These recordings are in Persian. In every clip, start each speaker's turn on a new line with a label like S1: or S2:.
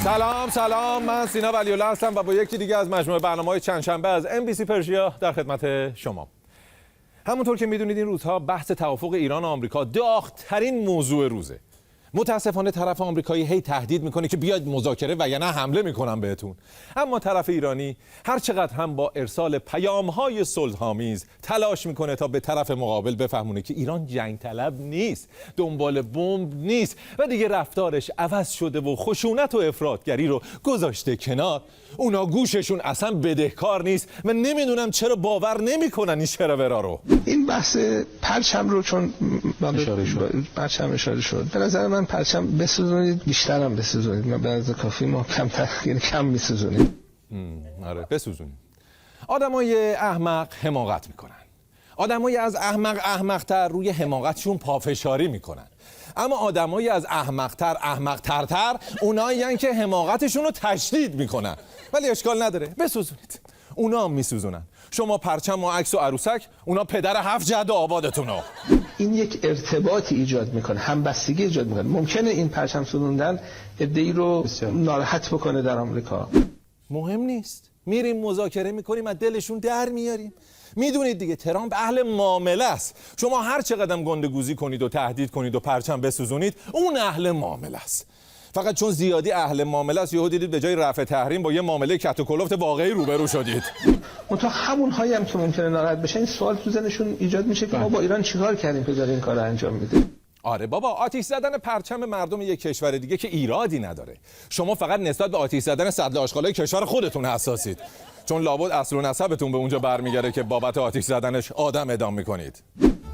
S1: سلام، من سینا ولی‌الله هستم و با یکی دیگه از مجموعه برنامه‌های چند شنبه از MBC پرژیا در خدمت شما. همونطور که میدونید این روزها بحث توافق ایران و آمریکا داغ‌ترین موضوع روزه. متاسفانه طرف آمریکایی هی تهدید میکنه که بیاید مذاکره و یا نه حمله میکنم بهتون. اما طرف ایرانی هر چقدر هم با ارسال پیام‌های صلح‌آمیز تلاش میکنه تا به طرف مقابل بفهمونه که ایران جنگ طلب نیست، دنبال بمب نیست و دیگه رفتارش عوض شده و خشونت و افراطگری رو گذاشته کنار، اونا گوششون اصلا بدهکار نیست و نمیدونم چرا باور نمیکنن این شرورا رو.
S2: این بحث پرچم رو چون پرچم اشاره شد، به نظر من پرچم بسوزونید، بیشترم بسوزونید. من به نظر کافی ما کم میسوزونید.
S1: آره بسوزونید. آدمای احمق حماقت میکنن. آدمای از احمق‌تر روی حماقتشون پافشاری میکنن. اما آدمای از احمق‌تر اونایین که حماقتشون رو تشدید میکنن. ولی اشکال نداره، بسوزونید. اونا هم میسوزونن. شما پرچم و عکس و عروسک، اونا پدر 7 جد آبادتون رو.
S2: این یک ارتباطی ایجاد میکنه، همبستگی ایجاد میکنه. ممکنه این پرچم سوزوندن عده‌ای رو ناراحت بکنه در آمریکا.
S1: مهم نیست. میریم مذاکره میکنیم، از دلشون در میاریم. میدونید دیگه ترامپ اهل معامله است. شما هر چقدر گندگوزی کنید و تهدید کنید و پرچم بسوزونید، اون اهل معامله است. فقط چون زیادی اهل معامله است، یهو دیدید به جای رفع تحریم با یه معامله کت و کلفت واقعی روبرو شدید.
S2: منتها همون هایی هم که ممکنه ناراحت بشن، این سوال تو ذهنشون ایجاد میشه که ما با ایران چیکار کردیم که داره این کارو انجام میده.
S1: آره بابا، آتش زدن پرچم مردم یک کشور دیگه که ایرادی نداره. شما فقط نسبت به آتش زدن سطل آشغالای کشور خودتون حساسید. چون لابد اصل و نسبتون به اونجا برمیگره که بابت آتش زدنش آدم اعدام میکنید.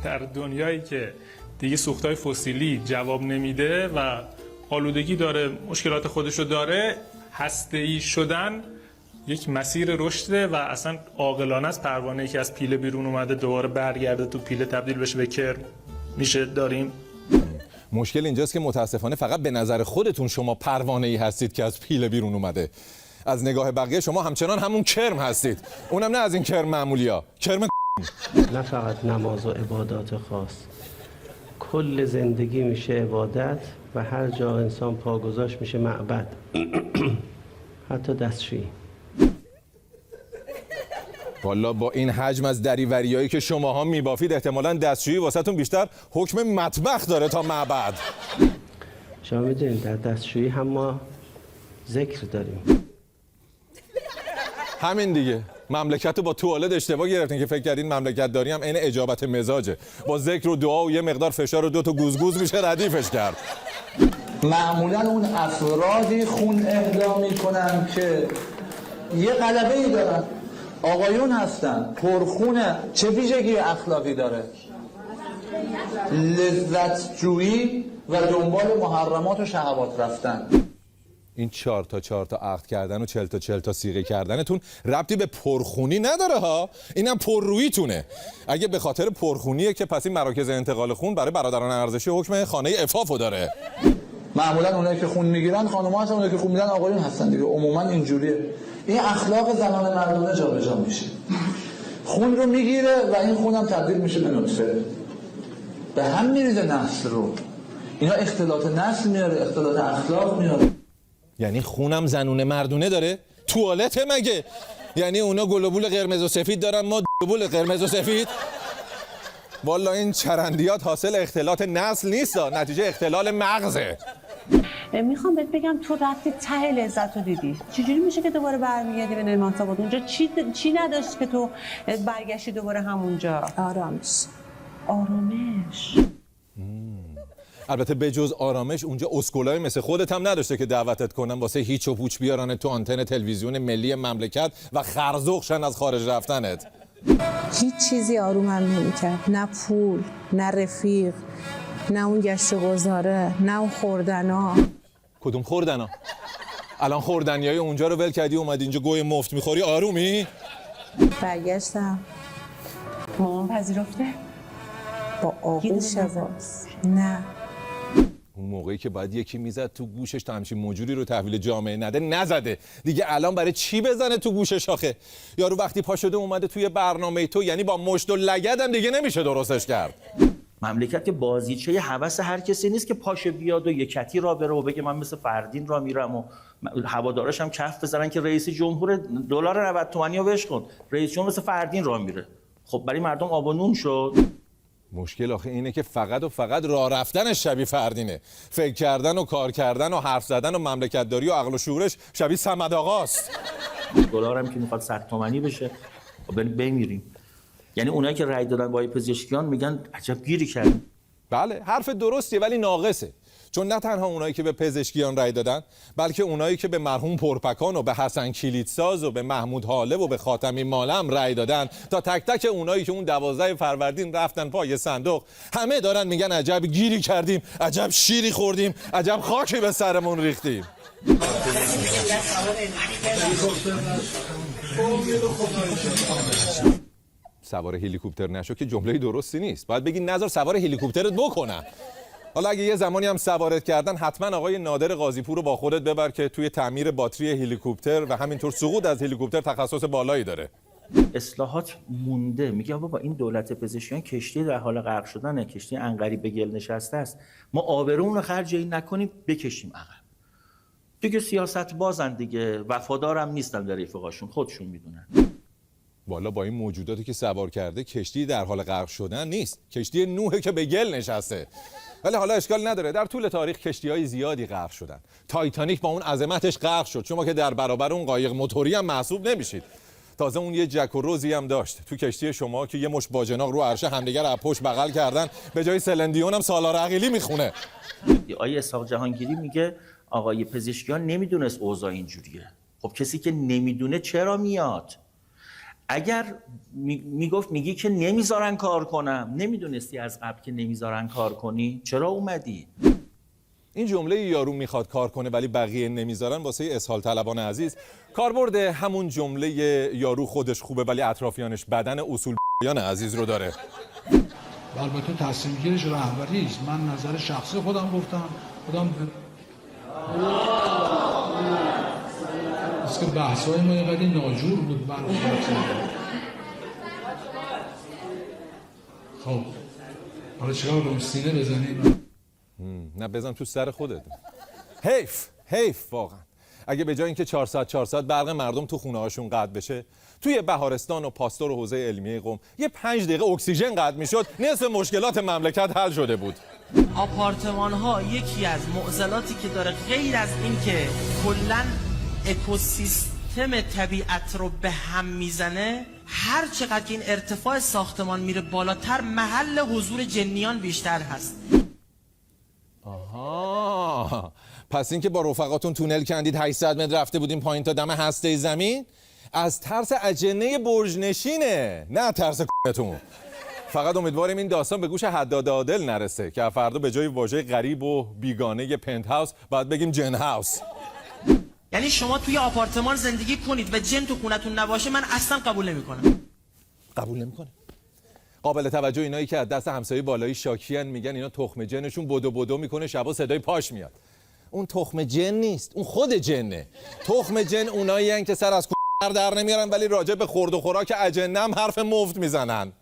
S3: در دنیایی که دیگه سوختهای فسیلی جواب نمیده و آلودگی داره، مشکلات خودشو داره، هسته‌ای شدن یک مسیر رشده و اصلا عاقلانه است پروانه‌ای که از پیله بیرون اومده دوباره برگرده تو پیله تبدیل بشه به کرم. میشه داریم.
S1: مشکل اینجاست که متاسفانه فقط به نظر خودتون شما پروانه‌ای هستید که از پیله بیرون اومده. از نگاه بقیه شما همچنان همون کرم هستید. اونم نه از این کرم معمولیا، کرم
S4: نه فقط نماز و عبادات خاص، کل زندگی میشه عبادت و هر جا انسان پا گذاشت میشه معبد. حتی دستشویی.
S1: والا با این حجم از دریوریایی که شماها میبافید، احتمالاً دستشویی واسهتون بیشتر حکم مطبخ داره تا معبد.
S4: شما میدونید در دستشویی هم ما ذکر داریم.
S1: همین دیگه، مملکت رو با توالت اشتباه گرفتین که فکر کردین مملکت داری هم عین اجابت مزاجه. با ذکر و دعا و یه مقدار فشار و 2 تا گوزگوز میشه ردیفش کرد.
S5: معمولا اون افرادی خون اهدا میکنن که یه غلبه ای دارن، آقایون هستن، پرخونه. چه ویژگی اخلاقی داره؟ لذت جویی و دنبال محرمات و شهوات رفتن.
S1: این 4 تا عقد کردن و 40 تا صیغه کردنتون ربطی به پرخونی نداره ها. اینم پرروییتونه. اگه به خاطر پرخونیه که پس این مراکز انتقال خون برای برادران ارزشی حکم خانه عفافو داره.
S5: معمولا اونایی که خون میگیرن خانم‌ها هستن، اونایی که خون میدن آقایون هستن دیگه. عموما اینجوریه. این اخلاق زنان مردانه جابجا میشه. خون رو میگیره و این خونم تبدیل میشه به نطفه. به هم میریزه نسل رو. اینا اختلاط نسل میاره، اختلاط اخلاق میاره.
S1: یعنی خونم زنونه مردونه داره؟ توالته مگه؟ یعنی اونا گلوبول قرمز و سفید دارن، ما گلوبول قرمز و سفید؟ والا این چرندیات حاصل اختلاط نسل نیست، نتیجه اختلال مغزه.
S6: میخوام بهت بگم تو رفتی ته لذت رو دیدی، چجوری میشه که دوباره برمیگردی به نعمت آباد؟ اونجا چی نداشت که تو برگشتی دوباره همونجا؟ آرامش.
S1: البته بجز آرامش اونجا اسکولای مثل خودت هم نداشته که دعوتت کنن واسه هیچ و پوچ بیارن تو آنتن تلویزیون ملی مملکت و خرزوخشن از خارج رفتنت.
S7: هیچ چیزی آرومم نمی‌کرد، نه پول، نه رفیق، نه اون گشت و گذاره، نه اون خوردنا.
S1: کدوم خوردنا؟ الان خوردنیای اونجا رو ول کردی اومدی اینجا گوی مفت میخوری، آرومی؟
S7: برگشتم.
S6: مامان پذیرفته؟
S7: با آغوش باز. نه.
S1: اون موقعی که باید یکی میزد تو گوشش تا همچین موجودی رو تحویل جامعه نده نزده. دیگه الان برای چی بزنه تو گوشش آخه؟ یارو وقتی پا شده اومده توی برنامه تو، یعنی با مشت و لگد هم دیگه نمیشه درستش کرد.
S8: مملکت که بازیچه هوس هر کسی نیست که پاشه بیاد و یکتی را بره و بگه من مثل فردین را میرم و هوادارش هم کف بزنن که رئیس جمهور دلار 90 تومانی رو بهش کن، رئیس جمهور مثل فردین را میره. خب برای مردم آب و نون شد.
S1: مشکل آخه اینه که فقط و فقط راه رفتنش شبیه فردینه، فکر کردن و کار کردن و حرف زدن و مملکتداری و عقل و شعورش شبیه صمد آقاست.
S8: دلار هم که میخواد 100 تومانی بشه بمیریم. یعنی اونایی که رأی دادن با پزشکیان میگن عجب گیری کردیم.
S1: بله حرف درستیه ولی ناقصه، چون نه تنها اونایی که به پزشکیان رأی دادن بلکه اونایی که به مرحوم پرپکان و به حسن کلیدساز و به محمود حاله و به خاتمی مالم رأی دادن تا تک تک اونایی که اون 12 فروردین رفتن پای صندوق همه دارن میگن عجب گیری کردیم، عجب شیری خوردیم، عجب خاکی به سرمون ریختیم. سوار هلیکوپتر نشو که جمله درستی نیست، باید بگی نذار سوار هلیکوپترت بکنم. حالا اگه یه زمانی هم سوارت کردن حتما آقای نادر قاضیپور رو با خودت ببر که توی تعمیر باتری هلیکوپتر و همینطور سقوط از هلیکوپتر تخصص بالایی داره.
S8: اصلاحات مونده. میگم بابا این دولت پزشکیان کشتی در حال غرق شدنه، کشتی عنقری به گل نشسته است. ما آبرومون رو خرج این نکنیم بکشیم عقب. دیگه سیاست بازن دیگه، وفادارم نیستن در رفقاشون، خودشون میدونن.
S1: والا با این موجوداتی که سوار کرده کشتی در حال غرق شدن نیست، کشتی نوحه که به گل نشسته. ولی حالا اشکال نداره، در طول تاریخ کشتی‌های زیادی غرق شدن. تایتانیک با اون عظمتش غرق شد، شما که در برابر اون قایق موتوری هم محسوب نمیشید. تازه اون یه جک و روزی هم داشت تو کشتی شما که یه مش باجناق رو عرشه همدیگر از پشت بغل کردن، به جای سلندیون هم سالار عقیلی میخونه.
S8: آقای اسحاق جهانگیری میگه آقای پزشکیان نمیدونست اوضاع اینجوریه. خب کسی که نمیدونه چرا میاد؟ اگر میگی که نمیذارن کار کنم، نمیدونستی از قبل که نمیذارن کار کنی؟ چرا اومدی؟
S1: این جمله یارو میخواد کار کنه ولی بقیه نمیذارن واسه اسهال طلبان عزیز کاربرد همون جمله یارو خودش خوبه ولی اطرافیانش بدن اصول بیان عزیز رو داره.
S9: البته تصمیم گیرش رهبری است. من نظر شخصی خودم گفتم، است که بحث‌های ما یه قدری ناجور بود برای خب حالا چرا رو سینه بزنیم؟
S1: نه بزن تو سر خودت. حیف واقعا. اگه به جای اینکه 400 برق مردم تو خونه هاشون قطع بشه، توی بهارستان و پاستور و حوزه علمیه قم یه 5 دقیقه اکسیژن قطع میشد، نصف مشکلات مملکت حل شده بود.
S10: آپارتمان ها یکی از معضلاتی که داره غیر از این که کلاً اکوسیستم طبیعت رو به هم میزنه، هر چقدر که این ارتفاع ساختمان میره بالاتر محل حضور جنیان بیشتر هست.
S1: آها، پس اینکه با رفقاتون تونل کندید 800 متر رفته بودیم پایین تا دم هسته زمین از ترس اجنه برج نشینه، نه ترس کتون. فقط امیدواریم این داستان به گوش حداد عادل نرسه که فردا به جای واژه غریب و بیگانه پنت هاوس باید بگیم جن هاوس.
S10: یعنی شما توی آپارتمان زندگی کنید و جن تو خونتون نباشه، من اصلا قبول نمی‌کنم.
S1: قبول نمی‌کنه. قابل توجه اینایی که از دست همسایه بالایی شاکیان میگن اینا تخم جنشون بدو میکنه، شبا صدای پاش میاد. اون تخم جن نیست، اون خود جنه. تخم جن اونایین که سر از در نمیارن ولی راجع به خورد و خوراک اجنه هم حرف مفت میزنن.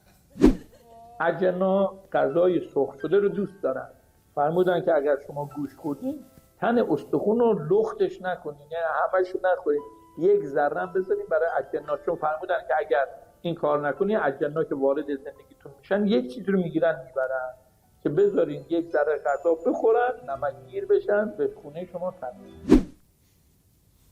S11: اجنا غذای سرخ شده رو دوست دارن. فرمودن که اگر شما گوشت خوردین تن استخون رو لختش نکنین، یعنی همه‌شو نخورین، یک ذره بذارین برای اجنا، چون فرمودن که اگر این کار نکنین اجنا که وارد زندگیتون میشن یک چیز رو میگیرن میبرن، که بذارین یک ذره غذا بخورن، نمکگیر بشن، به خونه شما تبدیل.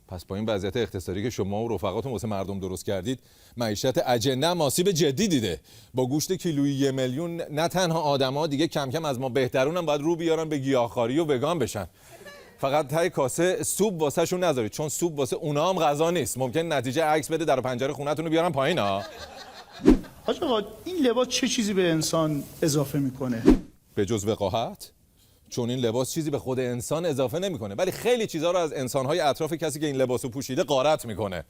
S1: پس با این وضعیت اقتصادی که شما و رفقاتون واسه مردم درست کردید، معیشت اجنه هم آسیب جدی دیده. با گوشت کیلویی 1 میلیون نه تنها آدما دیگه کم کم از ما بهترونم باید رو بیارن به گیاهخواری و وگان بشن. فقط تای کاسه سوپ واسهشون نذارید، چون سوپ واسه اونا هم غذا نیست. ممکن نتیجه عکس بده در پنجره خونه‌تون رو بیارن پایین ها.
S12: حاج آقا این لباس چه چیزی به انسان اضافه میکنه؟
S1: به جز وقاحت؟ چون این لباس چیزی به خود انسان اضافه نمیکنه، ولی خیلی چیزا رو از انسان‌های اطراف کسی که این لباسو پوشیده غارت میکنه.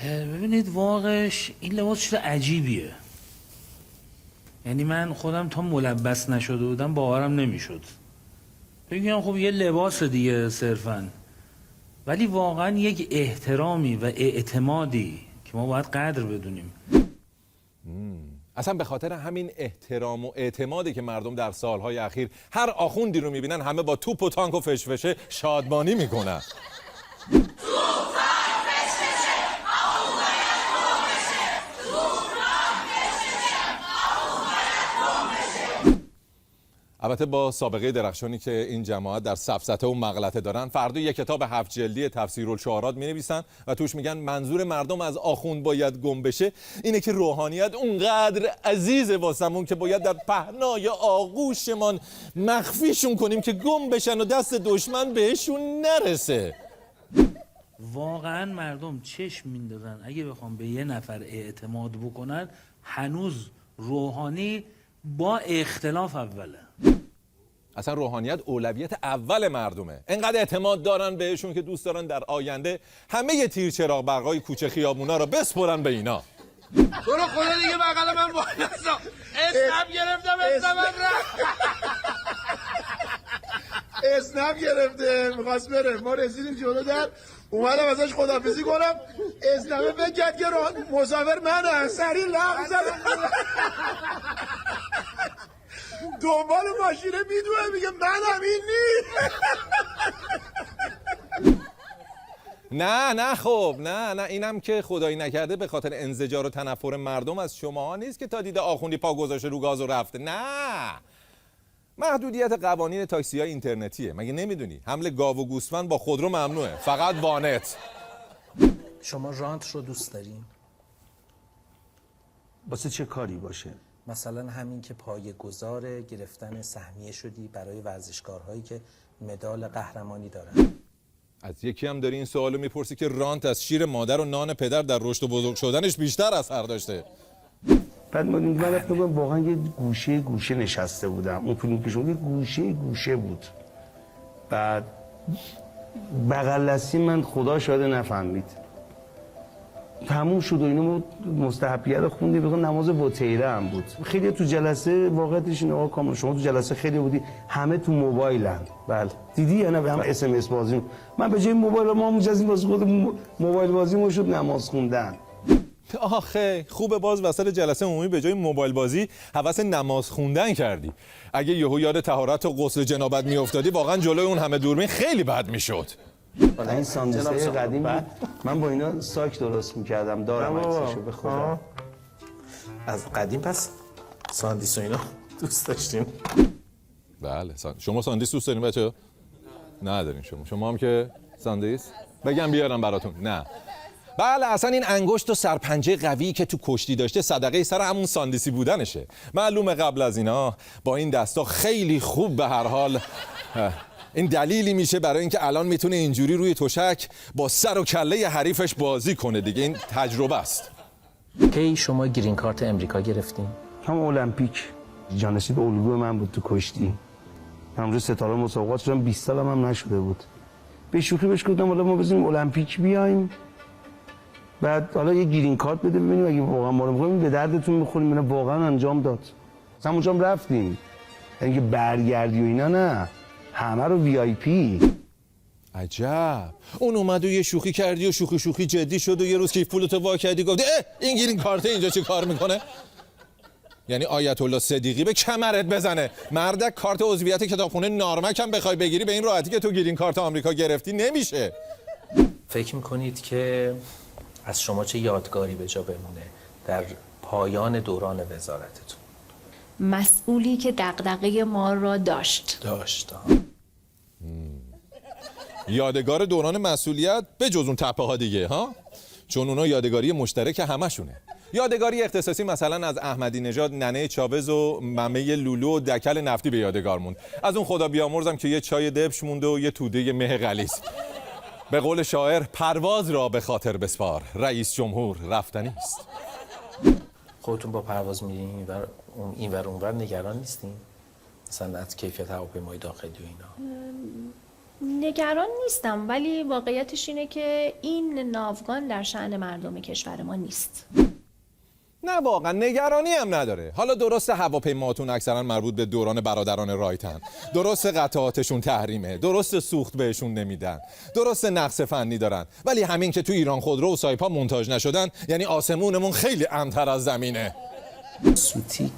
S13: ببینید واقعش این لباس چیز عجیبیه. یعنی من خودم تا ملبس نشده بودم باورم نمیشد. بگم خب یه لباس دیگه صرفاً، ولی واقعا یک احترامی و اعتمادی که ما باید قدر بدونیم.
S1: اصلا به خاطر همین احترام و اعتمادی که مردم در سالهای اخیر هر آخوندی رو میبینن همه با توپ و تانک و فشفشه شادمانی میکنن. البته با سابقه درخشانی که این جماعت در سفسطه و مغلطه دارن، فردا یک کتاب 7 جلدی تفسیرالشعارات می‌نویسن و توش میگن منظور مردم از آخوند باید گم بشه اینه که روحانیت اونقدر عزیزه واسمون که باید در پهنای آغوشمان مخفیشون کنیم که گم بشن و دست دشمن بهشون نرسه.
S13: واقعا مردم چشم میندازن اگه بخوام به یه نفر اعتماد بکنن، هنوز روحانی با اختلاف اوله.
S1: اصلا روحانیت اولویت اول مردمه. انقدر اعتماد دارن بهشون که دوست دارن در آینده همه تیر چراغ برقای کوچه خیابونا رو بسپرن به اینا.
S14: تو رو خدا دیگه بغل من وای نسا. اسنپ گرفتم اسنپ گرفته میخواست بره، ما رسیدیم جلو در، اومدم ازش خداحافظی کنم، اسنپه فکر کرد که مسافر منم، سریع لغو زدم دنبال ماشینه میدوه میگه منم این
S1: نه خب نه اینم که خدایی نکرده به خاطر انزجار و تنفر مردم از شما نیست که تا دیده آخوندی پا گذاشته رو گاز و رفته. نه، محدودیت قوانین تاکسی های اینترنتیه. مگه نمیدونی حمل گاو و گوسفند با خودرو ممنوعه، فقط وانت.
S15: شما رانت رو دوست دارین؟
S16: واسه چه کاری باشه؟
S15: مثلا همین که پایه‌گذار گرفتن سهمیه شدی برای ورزشکارهایی که مدال قهرمانی دارن.
S1: از یکی هم داری این سوالو میپرسی که رانت از شیر مادر و نان پدر در رشد و بزرگ شدنش بیشتر اثر داشته.
S16: بعد من رفتم واقعا یه گوشه نشسته بودم، اون فیلم که شد یه گوشه بود. بعد بغل دستی من خدا شاید نفهمید، تموم شد و اینو مستحبیه رو خوندی، بگم نماز بوتیره هم بود. خیلی تو جلسه واقعیتش اینه آقا کامل، شما تو جلسه خیلی بودی، همه تو موبایلن. بله دیدی یا نه؟ به هم اس ام اس بازی. من به جای موبایل ما مجازیم واسه خود موبایل بازی شد نماز خوندن.
S1: آخه خوبه باز وسط جلسه عمومی به جای موبایل بازی هوس نماز خوندن کردی. اگه یهو یاد طهارت و غسل جنابت میافتادی واقعا جلوی اون همه دوربین خیلی بد میشد.
S16: این ساندویچ‌های قدیم بود، من با اینا ساک درست میکردم، دارم عکسشو به خدا.
S15: از قدیم پس ساندویچ اینا دوست داشتین؟
S1: بله. شما ساندویچ دوست دارین بچه‌ها؟ ندارین شما هم که ساندویچ بگم بیارم براتون؟ نه. بله اصلا این انگشت و سرپنجه قوی که تو کشتی داشته صدقه سر همون ساندیسی بودنشه. معلومه قبل از اینا با این دستا خیلی خوب به هر حال این دلیلی میشه برای اینکه الان میتونه اینجوری روی تشک با سر و کله حریفش بازی کنه دیگه. این تجربه است.
S15: کی شما گرین کارت امریکا گرفتین؟
S16: هم المپیک جانشین الگوی من بود تو کشتی. من روی ستاره مسابقات شدم، 20 سالم هم نشده بود. به شوخی بهش گفتم حالا ما بزنیم المپیک بیایم، بعد حالا یه گرین کارت بده ببینیم اگه واقعا ما رو می‌خوایم به دردتون بخوریم. اینا واقعا انجام داد. مثلا اونجا هم رفتیم، یعنی که برگردی و اینا نه، همه رو وی آی پی.
S1: عجب. اون اومد و یه شوخی کردی و شوخی جدی شد و یه روز که پولتو وا کردی گفتی این گرین کارت اینجا چه کار میکنه؟ یعنی آیت الله صدیقی به کمرت بزنه. مردک کارت عضویت کتابخونه نارمک هم بخوای بگیری به این راحتی که تو گرین کارت آمریکا گرفتی نمیشه.
S15: فکر میکنید که از شما چه یادگاری به جا بمونه در پایان دوران وزارتتون؟
S17: مسئولی که دغدغه ما را داشت.
S1: یادگار دوران مسئولیت به جز اون تپه ها دیگه ها، چون اونا یادگاری مشترک همشونه. یادگاری اختصاصی مثلا از احمدی نژاد، ننه چاوز و ممه لولو و دکل نفتی به یادگار موند. از اون خدا بیامرزم که یه چای دبش مونده و یه توده مه غلیظ. به قول شاعر پرواز را به خاطر بسپار، رئیس جمهور رفتنی است.
S15: خودتون با پرواز میرین اینور اونور نگران نیستین؟ مثلا از کیفیت هواپیمای داخلی و اینا؟
S17: نگران نیستم، ولی واقعیتش اینه که این ناوگان در شأن مردم کشور ما نیست.
S1: نه واقعا نگرانی هم نداره. حالا درست هواپیماتون اکثرا مربوط به دوران برادران رایتن، درست قطعاتشون تحریمه، درست سوخت بهشون نمیدن، درست نقص فنی دارن، ولی همین که تو ایران خودرو و سایپا مونتاژ نشدن یعنی آسمونمون خیلی امن‌تر از زمینه.
S15: سوتی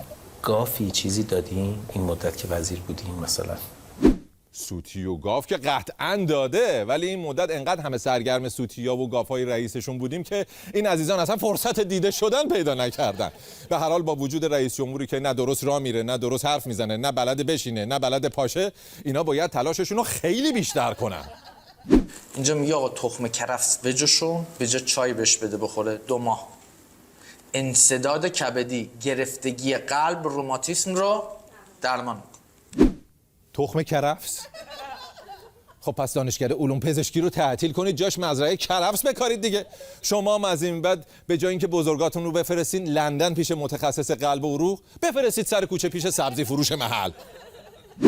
S15: گافی چیزی دادین این مدت که وزیر بودین مثلا؟
S1: سوتی و گاف که قطعا داده، ولی این مدت انقدر همه سرگرم سوتیا و گافای رئیسشون بودیم که این عزیزان اصلا فرصت دیده شدن پیدا نکردن. به هر حال با وجود رئیس جمهوری که نه درست راه میره، نه درست حرف میزنه، نه بلد بشینه، نه بلد پاشه، اینا باید تلاششون رو خیلی بیشتر کنن.
S18: اینجا میگه آقا تخم کرفس بجوشون، به جا چای بهش بده بخوره 2 ماه. انسداد کبدی، گرفتگی قلب، روماتیسم رو درمان.
S1: تخم کرفس؟ خب پس دانشکده علوم پزشکی رو تعطیل کنید، جاش مزرعه کرفس بکارید دیگه. شما هم از این بعد به جای اینکه بزرگاتون رو بفرستین لندن پیش متخصص قلب و عروق، بفرستید سر کوچه پیش سبزی فروش محل.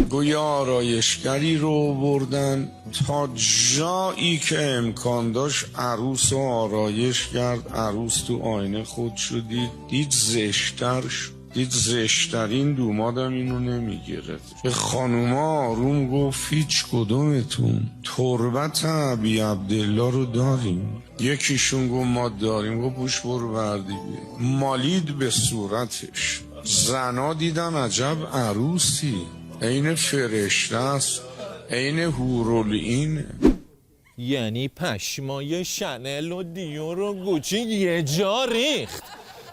S19: گویا آرایشگری رو بردن تا جایی که امکان داشت عروس و آرایش کرد. عروس تو آینه خودشو دید زشتر شد، دید زشترین دومادم اینو نمیگرفت. به خانوما آروم گفت هیچ کدومتون تربت ابی عبدالله رو داریم؟ یکیشون گفت ما داریم. گفت پوش برو بردی بیا. مالید به صورتش. زنا دیدن عجب عروسی، عین فرشته است، عین هورالعین.
S1: یعنی پشمای شنل و دیور و گوچی یه جا ریخت.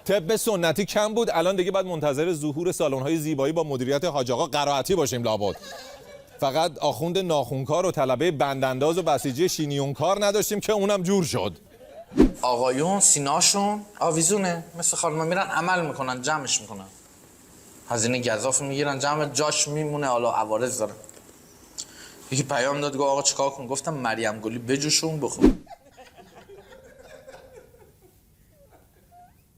S1: طب سنتی کم بود، الان دیگه باید منتظر ظهور سالن‌های زیبایی با مدیریت حاج آقا قرائتی باشیم لابد. فقط آخوند ناخونکار و طلبه بندانداز و بسیجی شینیونکار نداشتیم که اونم جور شد.
S18: آقایون سیناشون آویزونه، مثل خانم‌ها میرن عمل میکنن، جمعش میکنن، هزینه گزاف میگیرن، جمع جاش میمونه، حالا عوارض داره. یکی پیام داد گفت آقا چیکار کن؟ گفتم مریم گلی بجوشون بخور.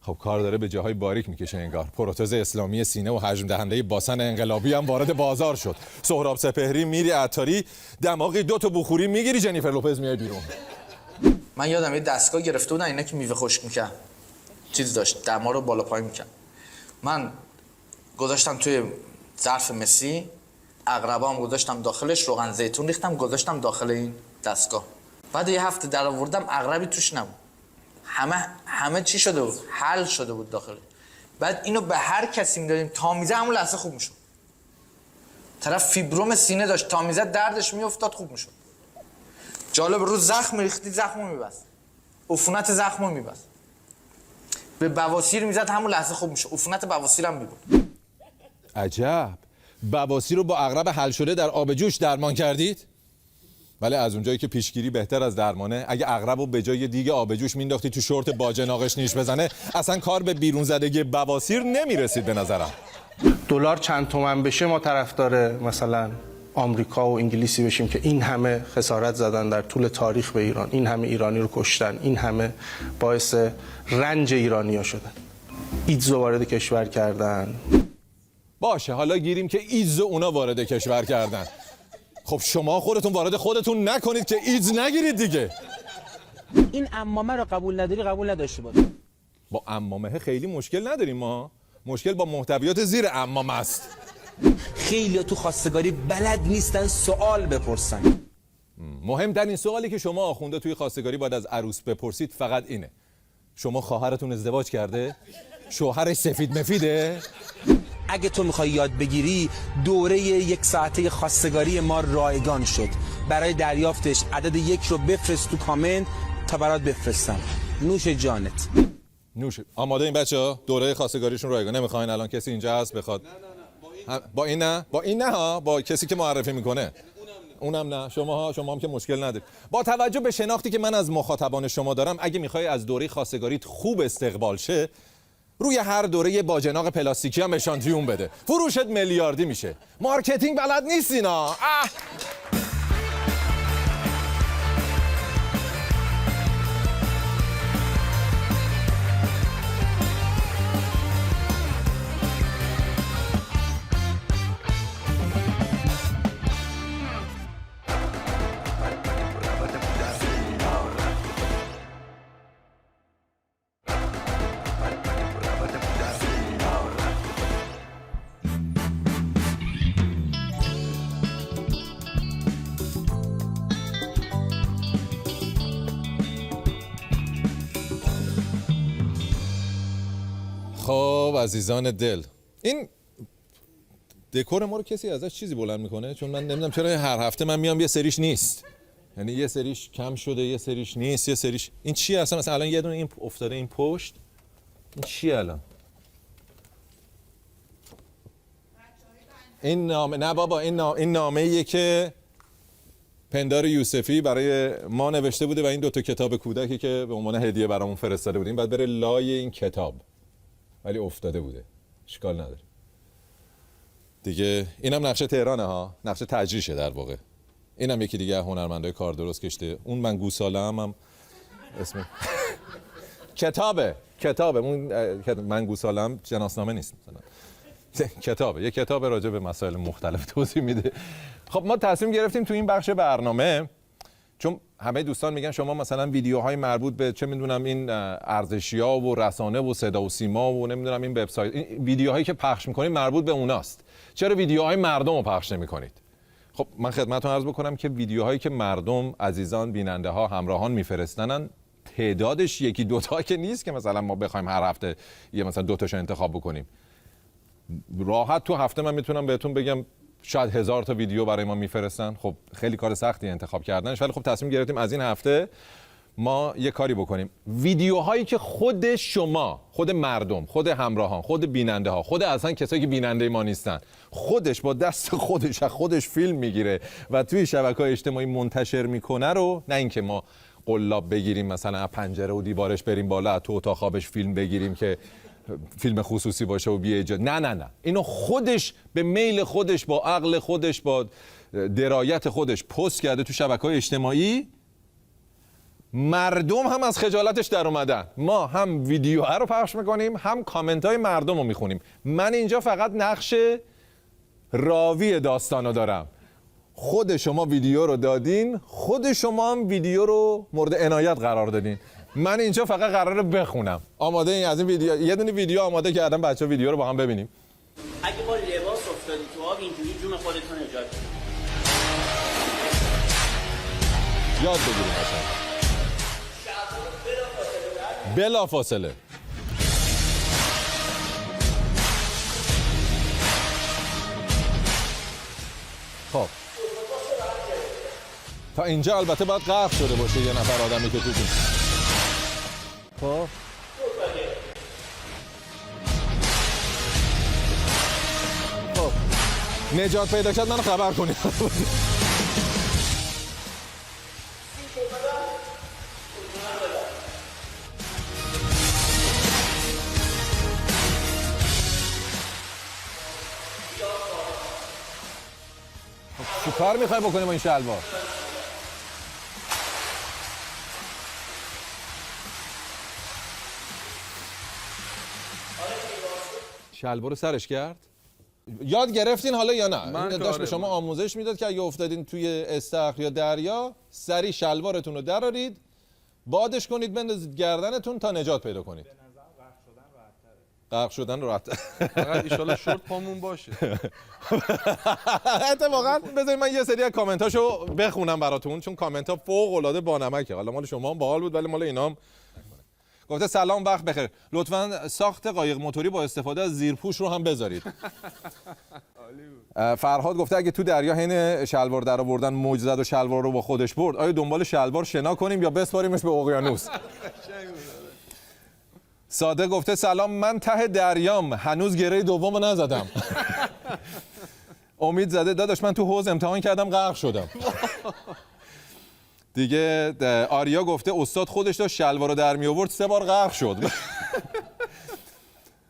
S1: خب کار داره به جاهای باریک میکشه انگار. پروتز اسلامی سینه و حجم دهنده باسن انقلابی هم وارد بازار شد. سهراب سپهری، میری عطاری، دماغی 2 تا بخوری میگیری، جنیفر لوپز میای بیرون.
S18: من یادم یه دستگاه گرفته بودن اینا که میوه خشک میکرد، چیز داشت دما رو بالا پایین میکرد. من گذاشتم توی ظرف مسی، عقربام گذاشتم داخلش، روغن زیتون ریختم گذاشتم داخل این دستگاه. بعد یه هفته در آوردم عقربی توش نبود. همه چی شده بود؟ حل شده بود داخل. بعد اینو به هر کسی میدادیم، تامیزه همون لحظه خوب میشد. طرف فیبروم سینه داشت، تامیزه دردش میافتاد خوب میشد. جالب، رو زخم ریختی زخمو میبست، عفونت زخمو میبست. به بواسیر میزد همون لحظه خوب میشه، عفونت بواسیرم میبود.
S1: عجب، بواسیر رو با عقرب حل شده در آب جوش درمان کردید؟ ولی از اونجایی که پیشگیری بهتر از درمانه، اگه عقرب رو به جای دیگه آب جوش مینداختی تو شورت باجناقش نیش بزنه، اصلا کار به بیرون زدگی بواسیر نمیرسید به نظرم.
S20: دلار چند تومن بشه ما طرفدار مثلا آمریکا و انگلیسی بشیم که این همه خسارت زدن در طول تاریخ به ایران، این همه ایرانی رو کشتن، این همه باعث رنج ایرانی‌ها شدن. ایدزو وارد کشور کردن.
S1: باشه حالا گیریم که ایدز اونا وارد کشور کردن. خب شما خودتون وارد خودتون نکنید که ایدز نگیرید دیگه.
S21: این عمامه رو قبول نداری قبول نداشته باش.
S1: با عمامه خیلی مشکل نداریم ما. مشکل با محتویات زیر عمامه است.
S21: خیلی تو خواستگاری بلد نیستن سوال بپرسن.
S1: مهمترین سوالی که شما آخونده توی خواستگاری باید از عروس بپرسید فقط اینه: شما خواهرتون ازدواج کرده؟ شوهرش سفید مفیده؟
S21: اگه تو میخوای یاد بگیری، دوره 1 ساعته خواستگاری ما رایگان شد. برای دریافتش عدد 1 رو بفرست تو کامنت تا برات بفرستم. نوش جانت.
S1: نوش. آماده این بچه‌ها؟ دوره خواستگاریشون رایگان. نمیخواین الان کسی اینجا هست بخواد؟ نه. با این نه؟ با این نه ها، با کسی که معرفی میکنه. اونم نه. شما هم که مشکل ندارید. با توجه به شناختی که من از مخاطبان شما دارم، اگه میخوای از دوره خواستگاریت خوب استقبال شه، روی هر دوره یه باجناق پلاستیکی هم اشانتیون بده. فروشت میلیاردی میشه. مارکتینگ بلد نیستینا. خب عزیزان دل، این دکور ما رو کسی ازش چیزی بلند میکنه؟ چون من نمیدونم چرا هر هفته من میام یه سریش نیست، یعنی یه سریش کم شده، یه سریش نیست، یه سریش این چیه اصلا؟ مثلا الان یه دونه این افتاده این پشت، این چیه الان؟ این نامه، نه بابا، این نامه‌ایه که پندار یوسفی برای ما نوشته بوده و این دوتا کتاب کودکی که به عنوان هدیه برامون فرستاده بودیم، بعد بره لای این کتاب، ولی افتاده بوده، اشکال نداره دیگه. اینم نقشه تهرانه ها، نقشه تجریشه در واقع. اینم یکی دیگه هنرمندای کار درست کشته. اون من گوساله هم اسم کتابه اون من گوساله هم جناسنامه نیست مثلا. کتابه، یه کتاب راجع به مسائل مختلف توضیح میده. خب ما تصمیم گرفتیم تو این بخش برنامه، چون همه دوستان میگن شما مثلا ویدیوهای مربوط به چه میدونم این ارزشی‌ها و رسانه و صدا و سیما و نمیدونم این وبسایت، این ویدیوهایی که پخش میکنید مربوط به اوناست، چرا ویدیوهای مردم رو پخش نمیکنید؟ خب من خدمتتون عرض بکنم که ویدیوهایی که مردم، عزیزان، بیننده ها، همراهان میفرستنن تعدادش یکی دوتا که نیست که مثلا ما بخوایم هر هفته یه مثلا دوتاشو انتخاب بکنیم. راحت تو هفته من میتونم بهتون بگم شاید 1000 تا ویدیو برای ما میفرستن. خب خیلی کار سختی انتخاب کردنش، ولی خب تصمیم گرفتیم از این هفته ما یه کاری بکنیم. ویدیوهایی که خود شما، خود مردم، خود همراهان، خود بیننده ها، خود اصلا کسایی که بیننده ما نیستن، خودش با دست خودش فیلم میگیره و توی شبکه‌های اجتماعی منتشر میکنه رو، نه اینکه ما قلاب بگیریم مثلا از پنجره و دیوارش بریم بالا، از تو اتاق خوابش فیلم بگیریم که فیلم خصوصی باشه و بی اجازه. نه اینو خودش به میل خودش، با عقل خودش، با درایت خودش پست کرده تو شبکه‌های اجتماعی. مردم هم از خجالتش در اومدن. ما هم ویدیوها رو پخش میکنیم، هم کامنت‌های مردم رو میخونیم. من اینجا فقط نقش راوی داستانو دارم. خود شما ویدیو رو دادین، خود شما هم ویدیو رو مورد عنایت قرار دادین. من اینجا فقط قراره بخونم. آماده این از این ویدیو، یه دونه ویدیو آماده کردم، بچه‌ها ویدیو رو با هم ببینیم.
S2: اگه با لباس افتادی تو آب اینجوری جون خودتو نجات بدی.
S1: یاد بگیریم مثلا. بلا فاصله. خب تا اینجا البته باید غرق شده باشه یه نفر آدمی که توتون. خب نجات پیدا کرد منو خبر کنید. چیکار میخوای بکنیم با این شلوار؟ شلوار رو سرش کرد؟ یاد گرفتین حالا یا نه؟ این داشت به شما آموزش میداد که اگه افتادین توی استخر یا دریا سری شلوارتون رو درارید، بادش کنید، بندازید گردنتون تا نجات پیدا کنید. غرق شدن راحت.
S22: فقط ان شاءالله شورت پامون باشه.
S1: اتفاقا بذارید من یه سری از کامنتاشو بخونم براتون، چون کامنت ها فوق العاده بانمکه. حالا مال شما هم باحال بود ولی مال اینا هم. گفته سلام، وقت بخیر، لطفاً ساخت قایق موتوری با استفاده از زیرپوش رو هم بذارید. فرهاد گفته اگه تو دریا حین شلوار در آوردن موج زد و شلوار رو با خودش برد، آیا دنبال شلوار شنا کنیم یا بسپاریمش به اقیانوس؟ صادق گفته سلام، من ته دریام، هنوز گره دومو نزدم. امید زده داداش من تو حوض امتحان کردم غرق شدم. دیگه آریا گفته استاد خودش داشت شلوار رو در می آورد 3 بار غرق شد.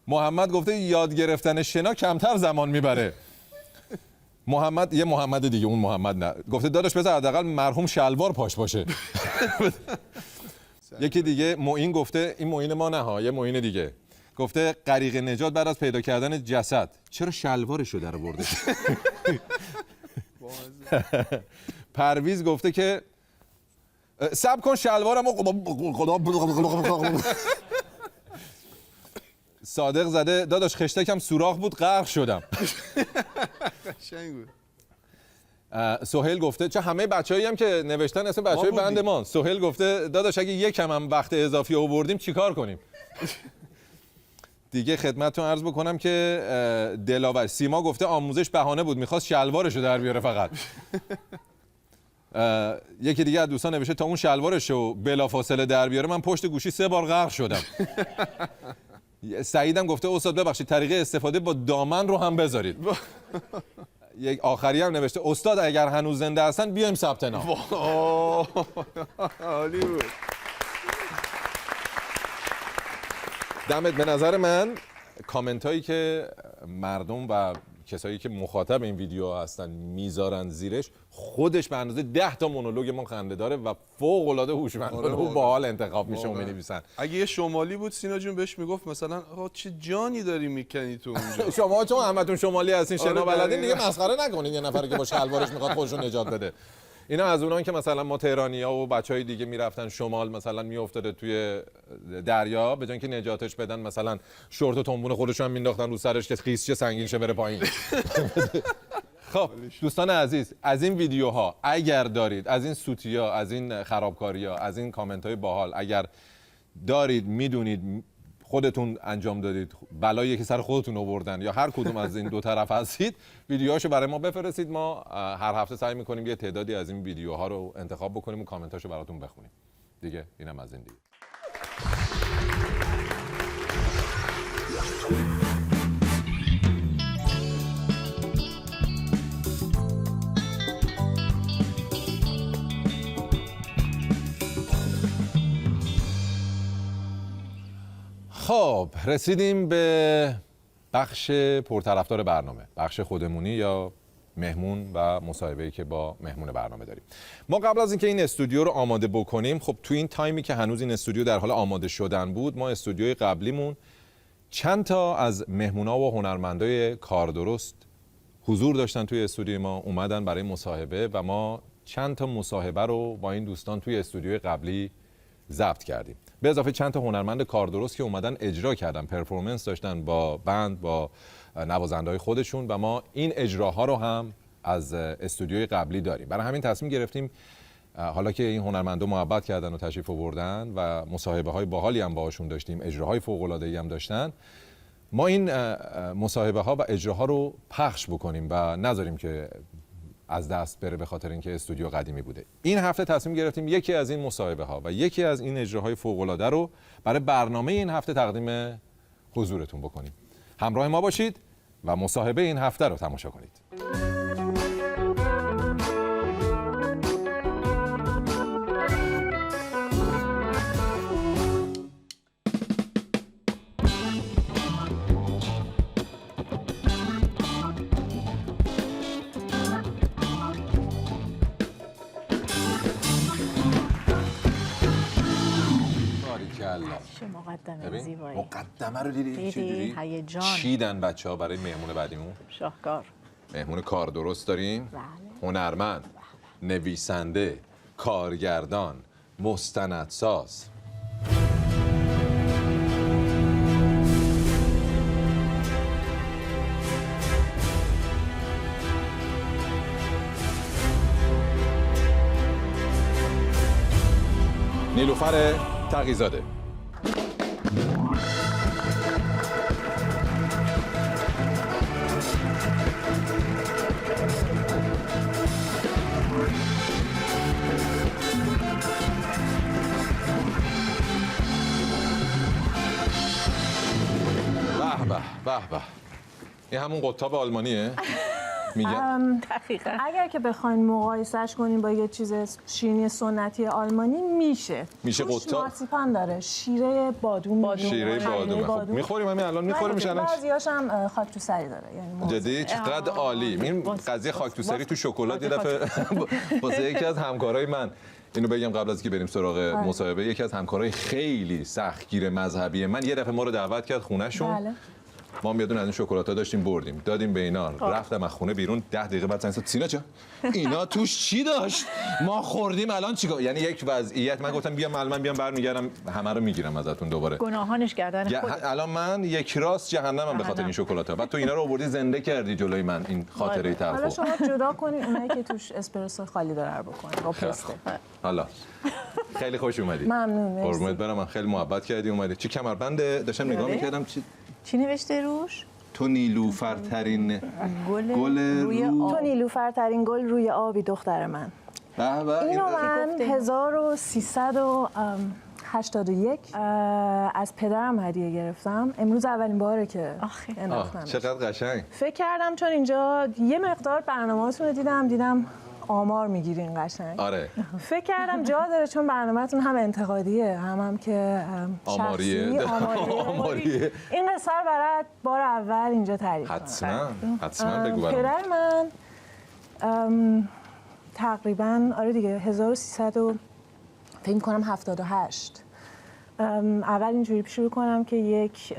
S1: محمد گفته یاد گرفتن شنا کمتر زمان میبره. محمد، یه محمد دیگه، اون محمد نه، گفته داداش بذار حداقل مرحوم شلوار پاش باشه. یکی دیگه معین گفته، این معین ما نه ها، یه معین دیگه گفته غریق نجات بعد از پیدا کردن جسد چرا شلوارشو در آورده؟ پرویز گفته که صبر کن شلوارمو. صادق زده داداش خشتکم سوراخ بود غرق شدم. سهیل گفته چه همه بچه‌ای هم که نوشتن اسم بچه‌های بند ما. سهیل گفته داداش اگه یکم هم وقت اضافی آوردیم چیکار کنیم؟ دیگه خدمتتون عرض بکنم که دلاور سیما گفته آموزش بهانه بود، میخواست شلوارشو در بیاره فقط. یکی دیگه از دوستان نوشته تا اون شلوارشو بلافاصله در بیاره من پشت گوشی 3 بار غرق شدم. سعیدم گفته استاد ببخشید طریقه استفاده با دامن رو هم بذارید. یک آخری هم نوشته استاد اگر هنوز زنده هستن بیایم ثبت نام.
S22: عالی بود.
S1: دمت. به نظر من کامنت هایی که مردم و کسایی که مخاطب این ویدیو هستن میذارن زیرش خودش به اندازه 10 تا مونولوگ ما خنده داره و فوق العاده هوشمندانه و باحال انتخاب میشه و مینویسن.
S22: اگه یه شمالی بود سینا جون بهش میگفت مثلا آقا چه جانی داری میکنی تو اونجا.
S1: شما چون همتون شمالی هستین شنا بلدین دیگه
S22: دقیقاً.
S1: مسخره نکنین یه نفری که با شلوارش میخواد خودش رو نجات بده. اینا از اونان که مثلا ما تهرانی‌ها و بچهای دیگه میرفتن شمال مثلا میافتاده توی دریا به جای اینکه نجاتش بدن مثلا شورت و تنبون خودشون هم مینداختن رو سرش که خیس چه سنگین شه بره پایین. خب دوستان عزیز از این ویدیوها اگر دارید از این سوتیا از این خرابکاری‌ها از این کامنت‌های باحال اگر دارید میدونید خودتون انجام دادید بلایی که سر خودتون آوردن یا هر کدوم از این دو طرف هستید ویدیوهاشو برای ما بفرستید. ما هر هفته سعی می‌کنیم یه تعدادی از این ویدیوها رو انتخاب بکنیم و کامنتاشو براتون بخونیم. دیگه اینم از این دیگه. خب رسیدیم به بخش پرطرفدار برنامه، بخش خودمونی یا مهمون و مصاحبه‌ای که با مهمون برنامه داریم. ما قبل از اینکه این استودیو رو آماده بکنیم خب تو این تایمی که هنوز این استودیو در حال آماده شدن بود ما استودیوی قبلیمون چند تا از مهمونا و هنرمندای کاردرست حضور داشتن توی استودیوی ما، اومدن برای مصاحبه و ما چند تا مصاحبه رو با این دوستان توی استودیوی قبلی ضبط کردیم. به اضافه چند تا هنرمند کاردرست که اومدن اجرا کردن، پرفورمنس داشتن با بند با نوازنده‌های خودشون و ما این اجراها رو هم از استودیوی قبلی داریم. برای همین تصمیم گرفتیم حالا که این هنرمندا محبت کردن و تشریف آوردن و مصاحبه‌های باحالی هم باهاشون داشتیم، اجراهای فوق‌العاده‌ای هم داشتن، ما این مصاحبه‌ها و اجراها رو پخش بکنیم و نذاریم که از دست بره به خاطر اینکه استودیو قدیمی بوده. این هفته تصمیم گرفتیم یکی از این مصاحبه‌ها و یکی از این اجراهای فوق‌العاده رو برای برنامه این هفته تقدیم حضورتون بکنیم. همراه ما باشید و مصاحبه این هفته رو تماشا کنید.
S3: مقدمه زیبایی.
S1: مقدمه رو دیدی؟
S3: دیدی؟ هیجان.
S1: چیدن بچه‌ها برای مهمون بعدیمون؟
S3: شاهکار.
S1: مهمون کار درست داریم؟
S3: بله.
S1: هنرمند، نویسنده، کارگردان، مستندساز. نیلوفر تقی‌زاده. به به این همون قطاب آلمانیه میگن.
S3: دقیقاً. اگر که بخواین مقایسهش کنین با یه چیز شیرینی سنتی آلمانی میشه
S1: قطاب.
S3: مارسیپان داره، شیره بادوم،
S1: شیره بادوم. میخوریم همین الان میخوریم الان.
S3: بعضیاش هم خاک تو سری داره. یعنی
S1: جدی چقدر عالی. این قضیه خاک تو سری تو شکلات یه دفعه واسه یکی از همکارای من اینو بگم قبل از اینکه بریم سراغ مصاحبه، یکی از همکارای خیلی سختگیر مذهبی من یه دفعه ما رو دعوت کرد خونه‌شون.
S3: بله.
S1: ما هم یه دونه از این شکلات‌ها داشتیم بردیم دادیم به اینا. رفتم از خونه بیرون 10 دقیقه بعد زنگ زد سینا جان اینا توش چی داشت ما خوردیم الان چیکار؟ یعنی یک وضعیت. من گفتم بیام من بیام برمیگردم همه رو میگیرم ازتون دوباره.
S3: گناهانش گردن خود.
S1: الان من یک راست جهنمم به خاطر این شکلات‌ها. بعد تو اینا رو آوردی زنده کردی جلوی من این خاطره تلخ.
S3: حالا شما جدا کنید اونایی که توش اسپرسو خالی داره رو بکنید با پسته.
S1: حالا خیلی خوش اومدی.
S3: ممنون.
S1: قربونت برم. من خیلی محبت کردی اومدی. چی کمربند داشتم نگاه می‌کردم
S4: چی نوشته روش؟
S1: تو نیلوفرترین گل روی
S3: تو نیلوفرترین گل روی آبی دختر من. اینو من 1381 از پدرم هدیه گرفتم. امروز اولین باره که انداختم.
S1: چقدر قشنگ.
S3: فکر کردم چون اینجا یه مقدار برنامه‌تون رو دیدم آمار میگیرین قشنگ.
S1: آره.
S3: فکر کردم جا داره چون برنامه‌تون هم انتقادیه هم که
S1: آماریه.
S3: آماریه. این قصه رو برات بار اول اینجا تعریف کنم.
S1: حتما بگو برام.
S3: پدر من تقریباً آره دیگه 1300 فکر می‌کنم 78 اول اینجوری شروع کنم که یک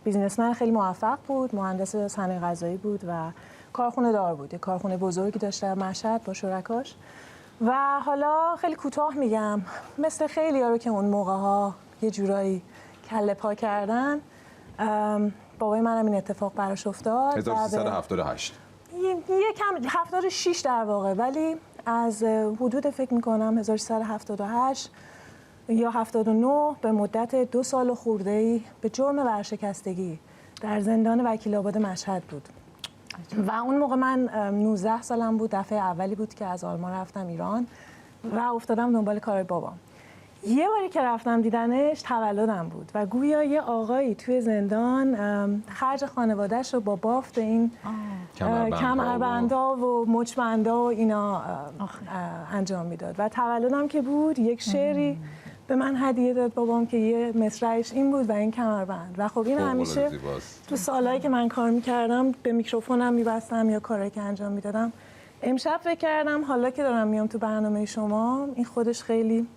S3: بیزینسمن خیلی موفق بود، مهندس صنایع غذایی بود و کارخونه دار بود. یک کارخونه بزرگی داشت در مشهد با شرکاش. و حالا خیلی کوتاه میگم مثل خیلی‌ها رو که اون موقع‌ها یه جورایی کله پا کردن، بابای منم این اتفاق براش افتاد.
S1: 1378
S3: یکم 76 در واقع، ولی از حدود فکر میکنم 1378 یا 79 به مدت 2 سال خورده‌ای به جرم ورشکستگی در زندان وکیل آباد مشهد بود. و اون موقع من 19 سالم بود، دفعه اولی بود که از آلمان رفتم ایران و افتادم دنبال کار بابام. یه باری که رفتم دیدنش تولدم بود و گویا یه آقایی توی زندان خرج خانواده‌اش رو با بافت این کمربندا و مچبندا و اینا انجام میداد و تولدم که بود یک شعری به من هدیه داد بابام که یه مصرعش این بود و این کمربند. و خب این همیشه تو سالهایی که من کار میکردم به میکروفونم میبستم یا کاری که انجام میدادم. امشب فکر کردم حالا که دارم میام تو برنامه شما این خودش خیلی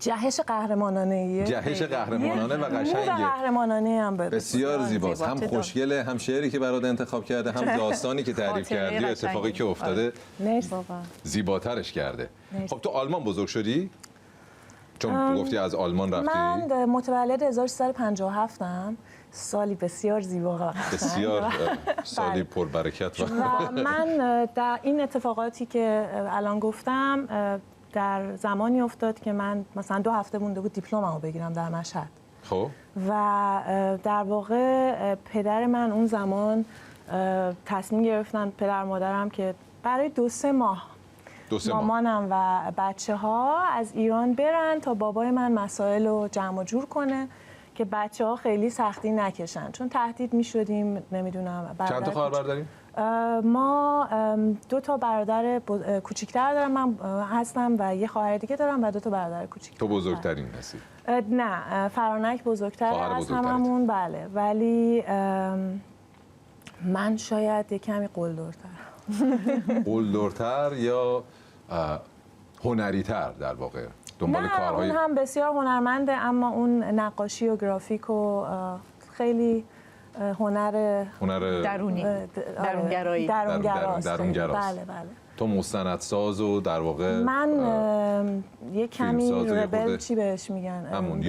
S3: جهش قهرمانانه‌ایه.
S1: جهش قهرمانانه و قشنگه.
S3: قهرمانانه هم
S1: بسیار زیباست. هم خوشگله، هم شعری که برات انتخاب کرده، هم داستانی که تعریف کردی، اتفاقی که افتاده. زیباترش کرده. خب تو آلمان بزرگ شدی؟ چون گفتی از آلمان رفتی.
S3: من متولد 1357 ام. سالی بسیار زیبا،
S1: بسیار سالی پربرکت.
S3: و من در این اتفاقاتی که الان گفتم در زمانی افتاد که من مثلا 2 هفته مونده بود دیپلممو بگیرم در مشهد.
S1: خب
S3: و در واقع پدر من اون زمان تصمیم گرفتن، پدر مادرم، که برای 2-3 ماه مامانم و بچه‌ها از ایران برن تا بابای من مسائل رو جمع و جور کنه که بچه‌ها خیلی سختی نکشن، چون تهدید می‌شدیم. نمیدونم
S1: چند تا خواهر داریم؟
S3: ما 2 تا برادر کوچیک‌تر دارم من هستم و یه خواهر دیگه دارم و 2 تا برادر کوچیک.
S1: تو بزرگترین هستی؟
S3: نه، فرانک بزرگتر از هممون. بله، ولی من شاید یه کمی قلدرتر.
S1: قلدرتر یا هنری‌تر در واقع؟ دنبال کارهای.
S3: اون هم بسیار هنرمنده، اما اون نقاشی و گرافیک و خیلی هنر
S4: درونگرایی.
S3: درونگراست.
S1: بله
S3: بله.
S1: تو مستندساز و در واقع
S3: من یه کمی ربل چی بهش میگن؟
S1: همون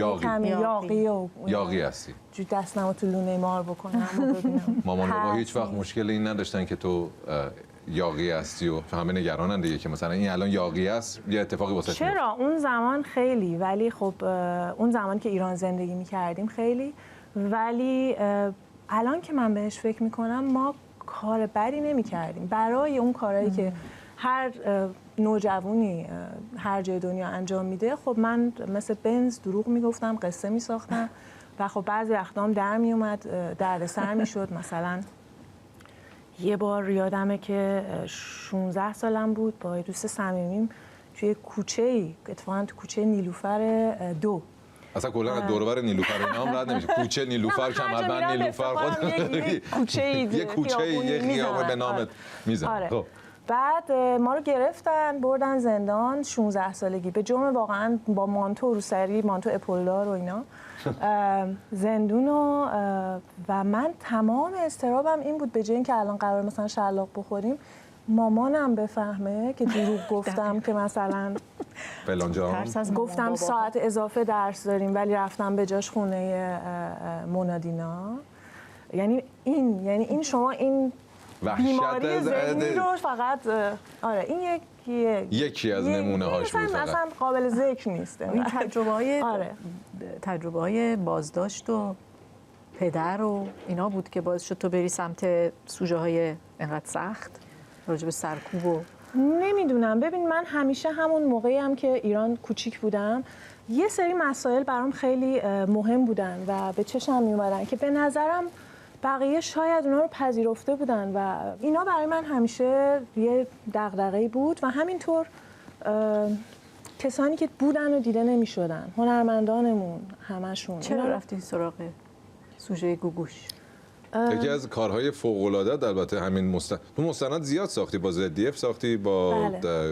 S1: یاغی هستی.
S3: دستمو تو لونه مار بکنم و ببینم.
S1: مامان بابا هیچ وقت مشکل این نداشتن که تو یاغی هستی و همه نگرانن دیگه که مثلا این الان یاغی است یه اتفاقی واسه
S3: چرا؟ اون زمان خیلی، ولی خب اون زمان که ایران زندگی می‌کردیم خیلی، ولی الان که من بهش فکر می‌کنم ما کار بدی نمی‌کردیم برای اون کارهایی که هر نوجوانی هر جای دنیا انجام میده. خب من مثل بنز دروغ میگفتم، قصه میساختم و خب بعضی وقتا هم در میومد، دردسر میشد. مثلا یه بار یادمه که 16 سالم بود، با دوست صمیمیم توی کوچه‌ای، اتفاقا تو کوچه نیلوفر 2.
S1: اصلا کلا دور و بر نیلوفر اینا هم رد نمیشه. کوچه نیلوفر، کمربند نیلوفر، خود
S3: یه کوچه‌ای
S1: یه خیابون به نامت میزنه. خب
S3: بعد ما رو گرفتن بردن زندان 16 سالگی به جرم واقعا با مانتو روسری، مانتو اپولدار و اینا زندون. و من تمام استرابم این بود، به جای اینکه الان قرار مثلا شلاق بخوریم مامانم بفهمه که دروغ گفتم که مثلا گفتم ساعت اضافه درس داریم ولی رفتم به جاش خونه منادینا. یعنی این شما این بیماری ذهنی رو فقط این
S1: یکی از نمونه هاش بود،
S3: اصلا قابل ذکر نیست.
S4: این تجربه های بازداشت و پدر و اینا بود که باعث شد تو بری سمت سوژه های اینقدر سخت راجع به سرکوب و
S3: نمیدونم. ببین من همیشه همون موقعی هم که ایران کوچیک بودم یه سری مسائل برام خیلی مهم بودن و به چشم می اومدن که به نظرم بقیه شاید اونا رو پذیرفته بودن و اینا برای من همیشه یه دغدغه‌ای بود و همینطور کسانی که بودن و دیده نمی شدن، هنرمندانمون همشون.
S4: چرا رفتین سراغ سوژه گوگوش؟
S1: یکی از کارهای فوق‌العاده البته همین تو مستند زیاد ساختی، با ZDF ساختی، با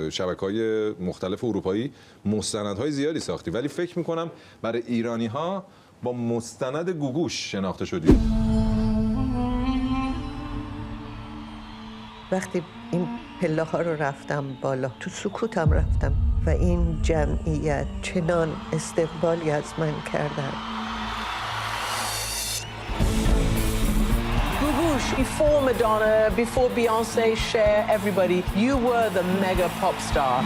S1: شبکه‌های مختلف اروپایی مستندهای زیادی ساختی، ولی فکر می‌کنم برای ایرانی‌ها با مستند گوگوش شناخته شدی.
S5: وقتی این پله ها رو رفتم بالا تو سکوتم رفتم و این جمعیت چنان استقبالی از من کردن.
S23: Gugush, before Madonna, before Beyonce, Cher, everybody, you were the mega pop star.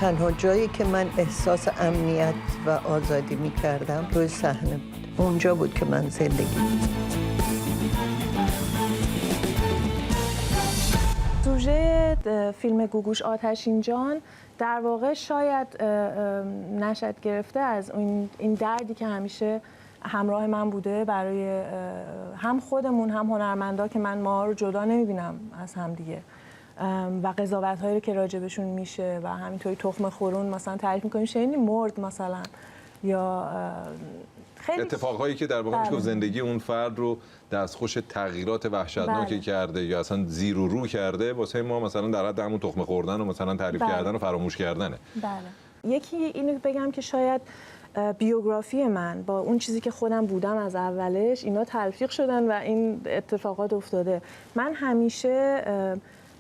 S5: تنها جایی که من احساس امنیت و آزادی می کردم روی صحنه بود. اونجا بود که من زندگی
S3: سوژه فیلم گوگوش آتشین جان در واقع شاید نشأت گرفته از این دردی که همیشه همراه من بوده برای هم خودمون هم هنرمندا که ما رو جدا نمیبینم از هم دیگه و قضاوت‌هایی که راجبشون میشه و همینطوری تخم خورون مثلا تعریف می‌کنیم شنیدی مرد مثلا یا خیلی
S1: اتفاقهایی که در واقع میشه زندگی اون فرد رو دستخوش تغییرات وحشتناکی کرده یا اصلا زیر و رو کرده، واسه ما مثلا در حد همون تخم خوردن و مثلا تعریف کردن و فراموش کردنه.
S3: بله. یکی اینو بگم که شاید بیوگرافی من با اون چیزی که خودم بودم از اولش اینا تلفیق شدن و این اتفاقات افتاده. من همیشه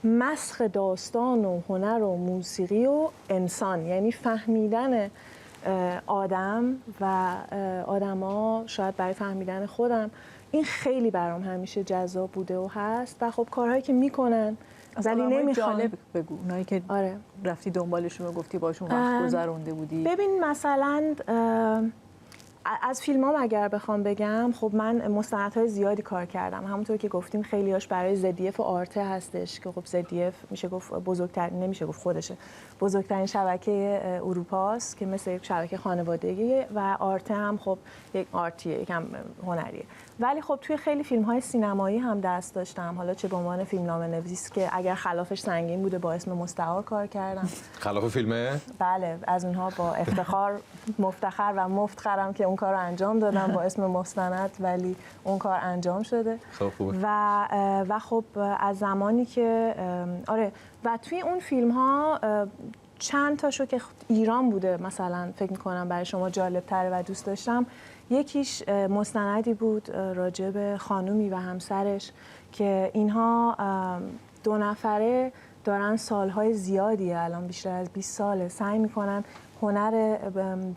S3: مسخ داستان و هنر و موسیقی و انسان، یعنی فهمیدن آدم و آدما شاید برای فهمیدن خودم، این خیلی برام همیشه جذاب بوده و هست و خب کارهایی که میکنن ولی نمیخوام.
S4: جالب بگو اونایی که رفتی دنبالشون رو گفتی باشون وقت گذرونده بودی.
S3: ببین مثلا از فیلمام اگر بخوام بگم، خب من مستندهای زیادی کار کردم، همونطور که گفتیم خیلیاش برای ZDF و آرته هستش که خب ZDF میشه گفت بزرگترین، نمیشه گفت خودشه، بزرگترین شبکه اروپاست که مثل یک شبکه خانوادگیه و آرته هم خب یک آرتیه، یکم هنریه. ولی خب توی خیلی فیلم‌های سینمایی هم دست داشتم، حالا چه به عنوان فیلمنامه‌نویس که اگر خلافش سنگین بوده با اسم مستعار کار کردم.
S1: خلاف فیلمه؟
S3: بله، از اونها با افتخار مفتخر و مفتخرم که اون کار رو انجام دادم با اسم مستند، ولی اون کار انجام شده.
S1: خب خوبه.
S3: و خب از زمانی که و توی اون فیلم‌ها چند تاشو که ایران بوده مثلا فکر می‌کنم برای شما جالب‌تره و دوست داشتم. یکیش مستندی بود راجع به خانومی و همسرش که اینها دو نفره دارن سالهای زیادی، الان بیشتر از 20 ساله، سعی میکنن هنر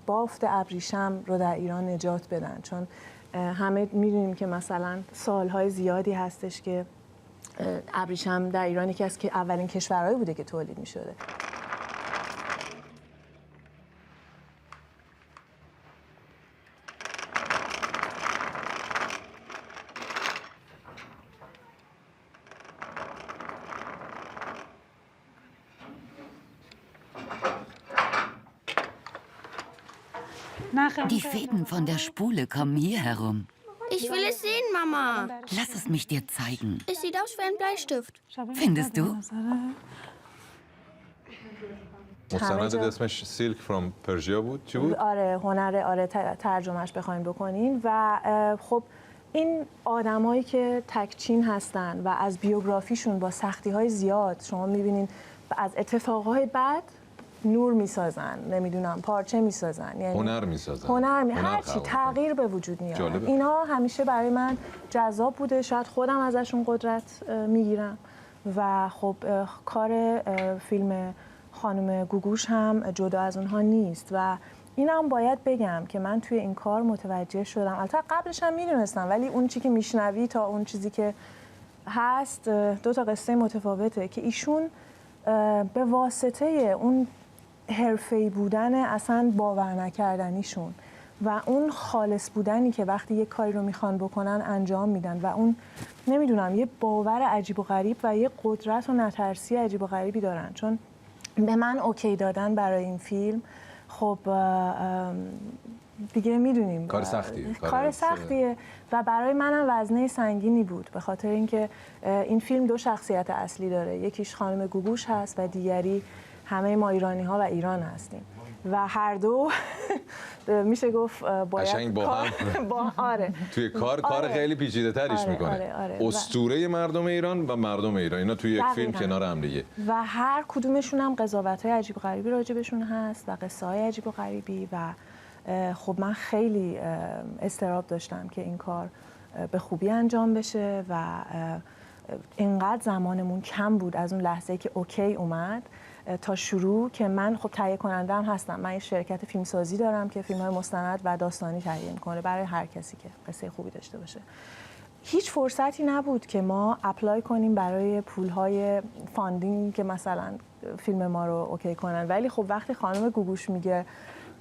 S3: بافت ابریشم رو در ایران نجات بدن، چون همه میدونیم که مثلا سالهای زیادی هستش که ابریشم در ایران یکی از اولین کشورهایی بوده که تولید میشده.
S24: Die Fäden von der Spule kommen hier herum.
S25: Ich will es sehen, Mama.
S24: Lass es mich dir zeigen.
S25: Es sieht aus wie ein Bleistift.
S24: Findest du?
S1: مستند اسمش سیلک فرام پرژیا بود. چی بود؟
S3: آره هنر ترجمهش بخوایم بکنین و خب این آدمایی که تکچین هستن و از بیوگرافیشون با سختی‌های زیاد شما می‌بینین از اتفاقهای بد نور میسازن، نمیدونم پارچه میسازن، یعنی
S1: هنر میسازن،
S3: هر چی تغییر به وجود میاره. اینا همیشه برای من جذاب بوده، شاید خودم ازشون قدرت میگیرم و خب کار فیلم خانم گوگوش هم جدا از اونها نیست و اینم باید بگم که من توی این کار متوجه شدم، البته قبلش هم میدونستم، ولی اون چیزی که میشنوی تا اون چیزی که هست دو تا قصه متفاوته که ایشون به واسطه اون حرفه‌ای بودن اصلا باور نکردنیشون و اون خالص بودنی که وقتی یه کاری رو میخوان بکنن انجام میدن و اون نمیدونم یه باور عجیب و غریب و یه قدرت و نترسی عجیب و غریبی دارن. چون به من اوکی دادن برای این فیلم خب دیگه میدونیم
S1: کار سختیه.
S3: کار سختیه و برای منم وزنه سنگینی بود، به خاطر اینکه این فیلم 2 شخصیت اصلی داره، یکیش خانم گوگوش هست و دیگری همه ما ایرانی ها و ایران هستیم و هر دو میشه گفت باید
S1: آره. توی کار خیلی پیچیده تریش میکنه. اسطوره مردم ایران و مردم ایران اینا توی یک فیلم کنار هم دیگه
S3: و هر کدومشون هم قضاوت‌های عجیب و غریبی راجبشون هست و قصه‌های عجیب و غریبی و خب من خیلی اضطراب داشتم که این کار به خوبی انجام بشه و اینقدر زمانمون کم بود از اون لحظه که اوکی اومد تا شروع که من خب تهیه کننده هم هستم. من یه شرکت فیلمسازی دارم که فیلم‌های مستند و داستانی تهیه می‌کنه برای هر کسی که قصه خوبی داشته باشه. هیچ فرصتی نبود که ما اپلای کنیم برای پول‌های فاندینگ که مثلا فیلم ما رو اوکی کنن، ولی خب وقتی خانم گوگوش میگه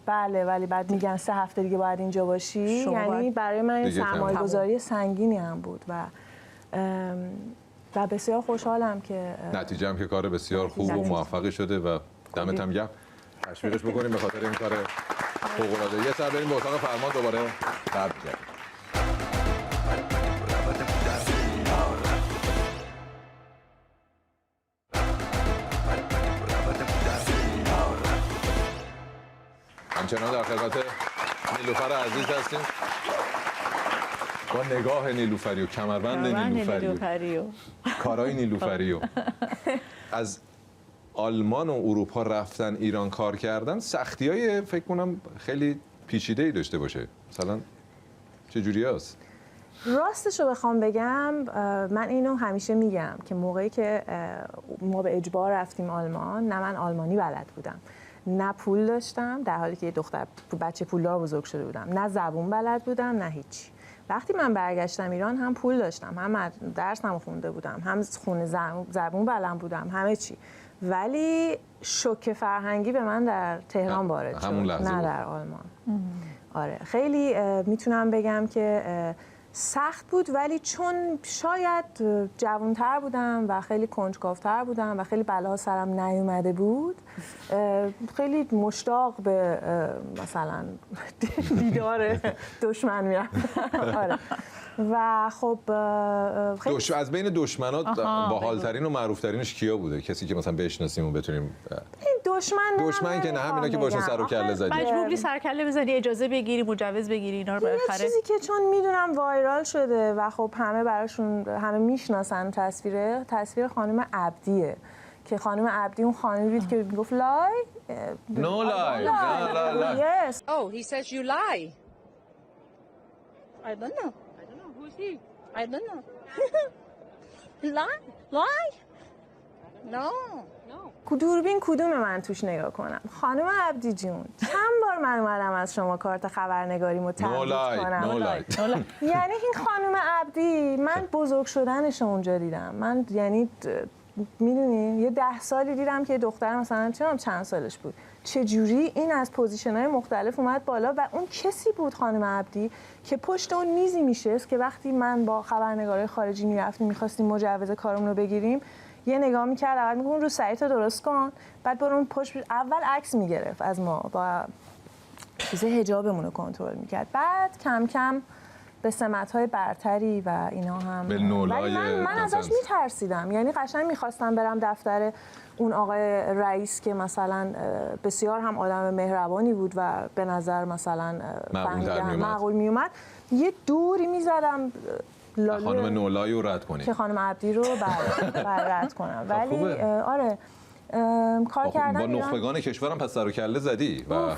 S3: بله ولی بعد میگن 3 هفته دیگه باید اینجا باشی، یعنی برای من سرمایه‌گذاری سنگینی هم بود و بسیار خوشحالم که
S1: نتیجه هم که کار بسیار خوب و موفقی شده و دمت هم گرم. تشویقش بکنیم به خاطر این کار فوق‌العاده. یه سر بریم به اتاق فرمان دوباره برگردیم. همچنان در خدمت نیلوفر عزیز هستیم با نگاه نیلوفری و کمربند نیلوفری و کارهای نیلوفری و از آلمان و اروپا رفتن ایران کار کردن سختی‌های فکر کنم خیلی پیچیده‌ای داشته باشه. مثلا چه جوری هست؟
S3: راستش رو بخوام بگم من اینو همیشه میگم که موقعی که ما به اجبار رفتیم آلمان، نه من آلمانی بلد بودم، نه پول داشتم در حالی که یه دختر بچه پولدار بزرگ شده بودم، نه زبون بلد بودم، نه هیچی. وقتی من برگشتم ایران هم پول داشتم، هم درسم خونده بودم، هم خونه زبون بلد بودم، همه چی، ولی شوک فرهنگی به من در تهران وارد شد، نه در آلمان. آره خیلی میتونم بگم که سخت بود، ولی چون شاید جوان‌تر بودم و خیلی کنجکاوتر بودم و خیلی بلاها سرم نیومده بود، خیلی مشتاق به مثلا دیدار دشمن میرفتم. آره. و خب خیلی
S1: از بین دشمنات باحال‌ترین و معروف‌ترینش کیا بوده؟ کسی که مثلا بشناسیم و بتونیم دشمن که نه همینا که باشون سر و کله زدی.
S4: مجبوری سر کله بزنی، اجازه بگیری، مجوز بگیری، اینا رو بالاخره.
S3: یه چیزی که چون میدونم وایرال شده و خب همه میشناسن تصویر خانم عبدیه که خانم عبدی اون خانمی بود که میگفت لای
S1: نو لای
S3: yes
S6: oh he says you lie I don't know who's he I don't know lie no
S3: دوربین کدوم من توش نگاه کنم؟ خانم عبدی جون چند بار من اومدم از شما کارت خبرنگاریمو تمدید کنم. یعنی این خانم عبدی من بزرگ شدنش اونجا دیدم. من یعنی میدونین یه 10 سالی دیدم که دختر مثلا چند سالش بود چه جوری این از پوزیشن‌های مختلف اومد بالا و اون کسی بود خانم عبدی که پشت اون میزی میشست که وقتی من با خبرنگارای خارجی میرفتیم می‌خواستیم مجوز کارمون رو بگیریم یه نگاه می‌کرد، اول میگفت رو سایت درست کن، بعد برون پشت اول عکس می‌گرفت از ما با چیز حجابمون رو کنترل می‌کرد، بعد کم کم به سمت‌های برتری و اینا هم ولی من ازش میترسیدم، یعنی قشنگ میخواستم برم دفتر اون آقای رئیس که مثلا بسیار هم آدم مهربانی بود و به نظر مثلا معقول میومد، یه دوری میزدم
S1: خانم نولای رو رد کنی
S3: که خانم عبدی رو رد کنم، ولی آره کار کردن
S1: با نخبگان کشورم پس سر و کله زدی و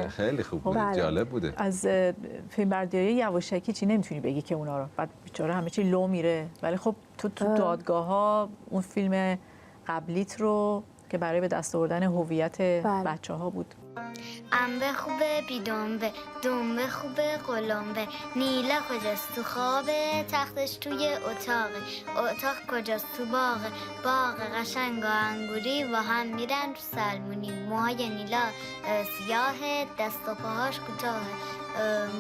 S1: خیلی خوب بود، جالب بوده.
S4: از فیلمبرداری یواشکی چی نمیتونی بگی که اونا رو بعد بیچاره همه چی لو میره، ولی خب تو دادگاه ها اون فیلم قبلیت رو که برای به دست آوردن هویت بچه‌ها بود.
S25: انبه خوبه بیدنبه، دنبه خوبه قلمبه، نیله کجاست تو خوابه، تختش توی اتاقه، اتاق کجاست تو باغه، باغ قشنگ و انگوری با هم میرن تو سلمونی، موهای نیلا سیاهه، دست و پاهاش کوتاهه،